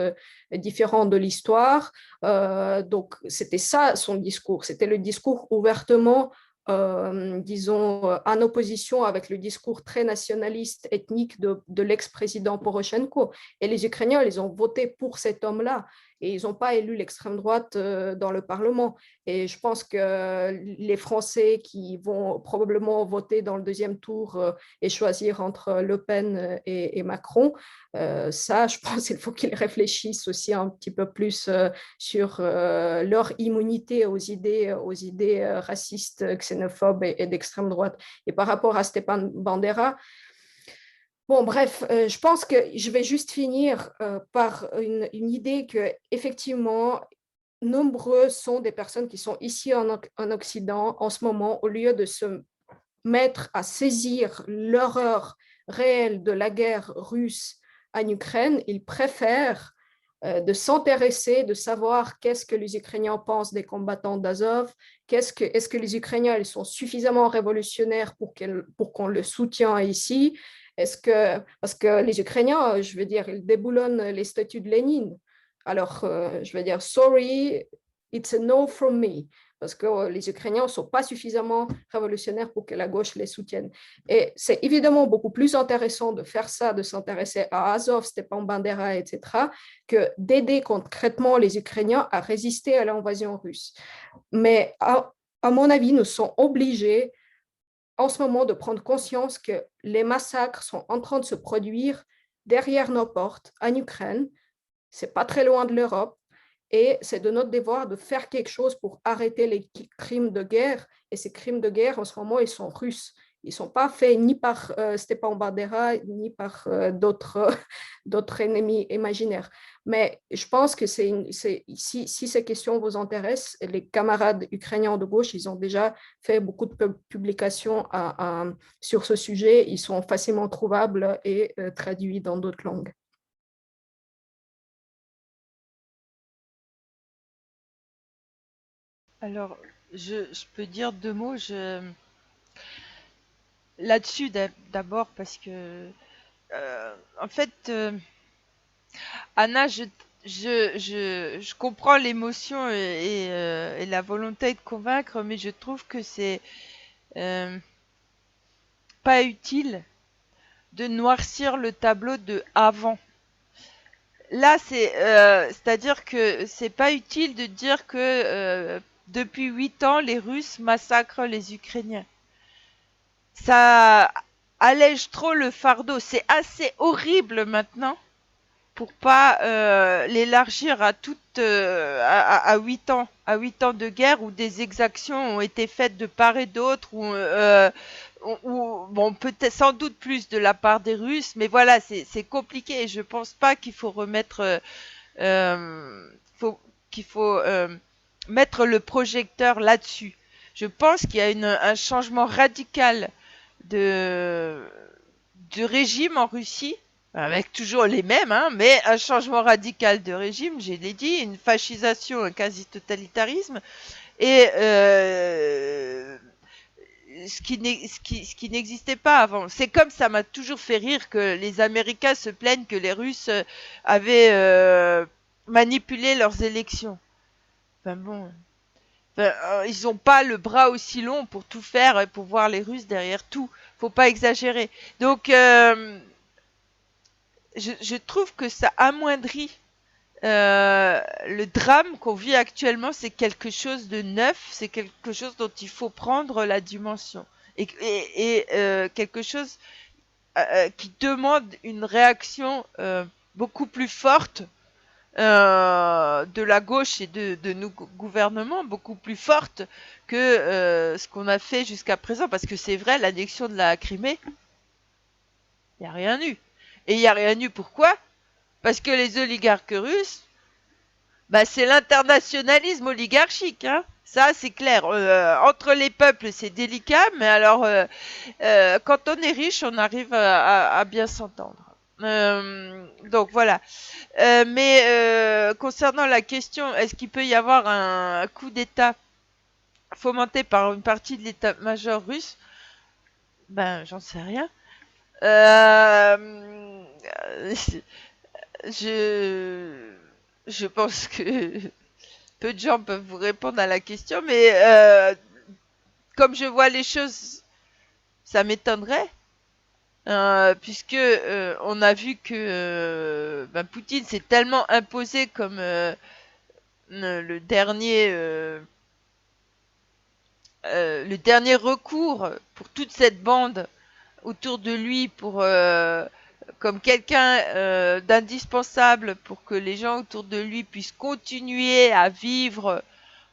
différentes de l'histoire. Donc, c'était ça son discours. C'était le discours ouvertement disons, en opposition avec le discours très nationaliste, ethnique de l'ex-président Poroshenko. Et les Ukrainiens, ils ont voté pour cet homme-là et ils n'ont pas élu l'extrême droite dans le Parlement. Et je pense que les Français qui vont probablement voter dans le deuxième tour et choisir entre Le Pen et Macron, ça, je pense qu'il faut qu'ils réfléchissent aussi un petit peu plus sur leur immunité aux idées racistes, xénophobes et d'extrême droite. Et par rapport à Stepan Bandera, bon, bref, je pense que je vais juste finir par une idée que, effectivement, nombreux sont des personnes qui sont ici en Occident en ce moment, au lieu de se mettre à saisir l'horreur réelle de la guerre russe en Ukraine, ils préfèrent de s'intéresser, de savoir qu'est-ce que les Ukrainiens pensent des combattants d'Azov, est-ce que les Ukrainiens ils sont suffisamment révolutionnaires pour qu'on le soutienne ici, parce que les Ukrainiens, je veux dire, ils déboulonnent les statues de Lénine. Alors, je veux dire, sorry, it's a no from me, parce que les Ukrainiens ne sont pas suffisamment révolutionnaires pour que la gauche les soutienne. Et c'est évidemment beaucoup plus intéressant de faire ça, de s'intéresser à Azov, Stepan Bandera, etc., que d'aider concrètement les Ukrainiens à résister à l'invasion russe. Mais à mon avis, nous sommes obligés en ce moment de prendre conscience que les massacres sont en train de se produire derrière nos portes en Ukraine. C'est pas très loin de l'Europe. Et c'est de notre devoir de faire quelque chose pour arrêter les crimes de guerre. Et ces crimes de guerre, en ce moment, ils sont russes. Ils ne sont pas faits ni par Stepan Bandera, ni par d'autres ennemis imaginaires. Mais je pense que si ces questions vous intéressent, les camarades ukrainiens de gauche, ils ont déjà fait beaucoup de publications sur ce sujet. Ils sont facilement trouvables et traduits dans d'autres langues. Alors, je peux dire 2 mots. là-dessus d'abord parce que, en fait, Anna, je comprends l'émotion et la volonté de convaincre, mais je trouve que c'est euh, pas utile de noircir le tableau de avant. Là, c'est-à-dire que c'est pas utile de dire que depuis 8 ans, les Russes massacrent les Ukrainiens. Ça allège trop le fardeau. C'est assez horrible maintenant pour pas l'élargir à toute à 8 ans, à 8 ans de guerre où des exactions ont été faites de part et d'autre, bon, peut-être sans doute plus de la part des Russes, mais voilà, c'est compliqué et je pense pas qu'il faut remettre qu'il faut mettre le projecteur là-dessus. Je pense qu'il y a un changement radical de régime en Russie, avec toujours les mêmes, hein, mais un changement radical de régime, je l'ai dit, une fascisation, un quasi-totalitarisme, et ce qui n'existait pas avant. C'est comme ça m'a toujours fait rire que les Américains se plaignent que les Russes avaient manipulé leurs élections. Enfin bon, ils n'ont pas le bras aussi long pour tout faire et pour voir les Russes derrière tout. Faut pas exagérer. Donc, je trouve que ça amoindrit le drame qu'on vit actuellement. C'est quelque chose de neuf, c'est quelque chose dont il faut prendre la dimension. Et quelque chose qui demande une réaction beaucoup plus forte de la gauche et de nos gouvernements, beaucoup plus forte que ce qu'on a fait jusqu'à présent. Parce que c'est vrai, l'annexion de la Crimée, il n'y a rien eu. Et il n'y a rien eu pourquoi? Parce que les oligarques russes, bah, c'est l'internationalisme oligarchique. Hein. Ça, c'est clair. Entre les peuples, c'est délicat, mais alors, quand on est riche, on arrive à bien s'entendre. Donc voilà. Mais concernant la question, est-ce qu'il peut y avoir un coup d'État fomenté par une partie de l'état-major russe? Ben, j'en sais rien. Je, je pense que peu de gens peuvent vous répondre à la question, mais comme je vois les choses, ça m'étonnerait, puisque on a vu que Poutine s'est tellement imposé comme le dernier recours pour toute cette bande autour de lui, pour comme quelqu'un d'indispensable pour que les gens autour de lui puissent continuer à vivre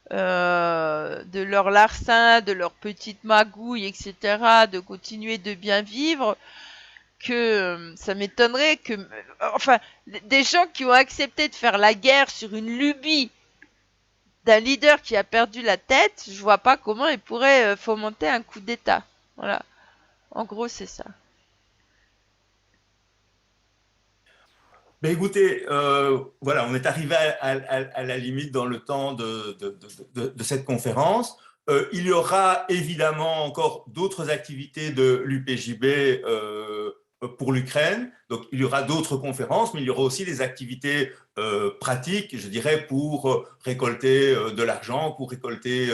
de leur larcin, de leur petite magouille, etc., de continuer de bien vivre, que ça m'étonnerait que... Enfin, des gens qui ont accepté de faire la guerre sur une lubie d'un leader qui a perdu la tête, je vois pas comment il pourrait fomenter un coup d'État. Voilà. En gros, c'est ça. Ben écoutez, voilà, on est arrivé à la limite dans le temps de cette conférence. Il y aura évidemment encore d'autres activités de l'UPJB pour l'Ukraine. Donc, il y aura d'autres conférences, mais il y aura aussi des activités pratiques, je dirais, pour récolter de l'argent, pour récolter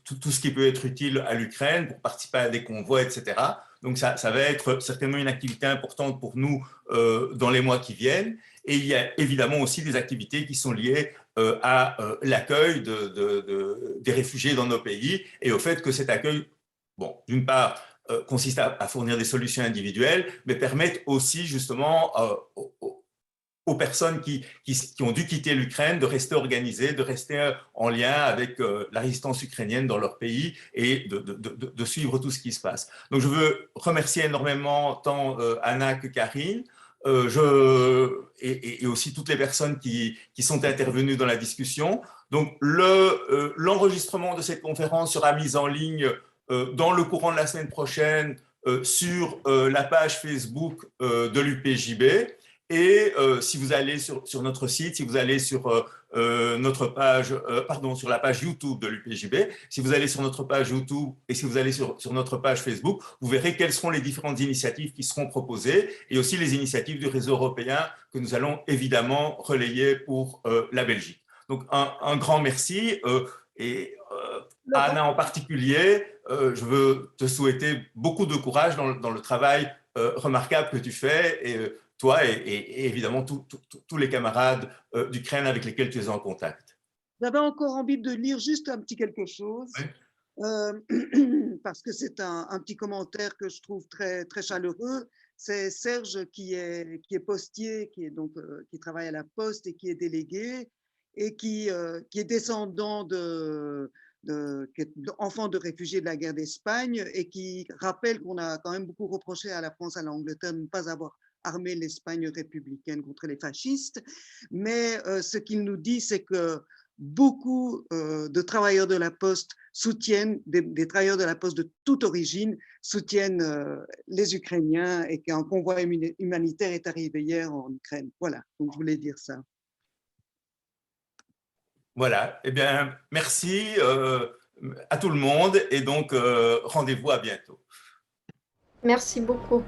tout ce qui peut être utile à l'Ukraine, pour participer à des convois, etc. Donc, ça va être certainement une activité importante pour nous dans les mois qui viennent. Et il y a évidemment aussi des activités qui sont liées à l'accueil des réfugiés dans nos pays et au fait que cet accueil, bon, d'une part, consiste à fournir des solutions individuelles, mais permettent aussi justement aux personnes qui ont dû quitter l'Ukraine de rester organisées, de rester en lien avec la résistance ukrainienne dans leur pays et de suivre tout ce qui se passe. Donc je veux remercier énormément tant Anna que Karine, et aussi toutes les personnes qui sont intervenues dans la discussion. Donc l'enregistrement de cette conférence sera mis en ligne dans le courant de la semaine prochaine sur la page Facebook de l'UPJB. Et si vous allez sur notre site, si vous allez sur notre page, sur la page YouTube de l'UPJB, si vous allez sur notre page YouTube et si vous allez sur notre page Facebook, vous verrez quelles seront les différentes initiatives qui seront proposées et aussi les initiatives du réseau européen que nous allons évidemment relayer pour la Belgique. Donc, un grand merci. Et Anna en particulier, je veux te souhaiter beaucoup de courage dans le travail remarquable que tu fais, et toi et évidemment tous les camarades d'Ukraine avec lesquels tu es en contact. J'avais encore envie de lire juste un petit quelque chose, Oui. Parce que c'est un petit commentaire que je trouve très, très chaleureux. C'est Serge qui est postier, qui travaille à la poste et qui est délégué et qui est descendant enfant de réfugiés de la guerre d'Espagne, et qui rappelle qu'on a quand même beaucoup reproché à la France, à l'Angleterre, de ne pas avoir armé l'Espagne républicaine contre les fascistes. Mais ce qu'il nous dit, c'est que beaucoup de travailleurs de la Poste soutiennent, des travailleurs de la Poste de toute origine, soutiennent les Ukrainiens, et qu'un convoi humanitaire est arrivé hier en Ukraine. Voilà, donc je voulais dire ça. Voilà, eh bien, merci à tout le monde, et donc rendez-vous à bientôt. Merci beaucoup.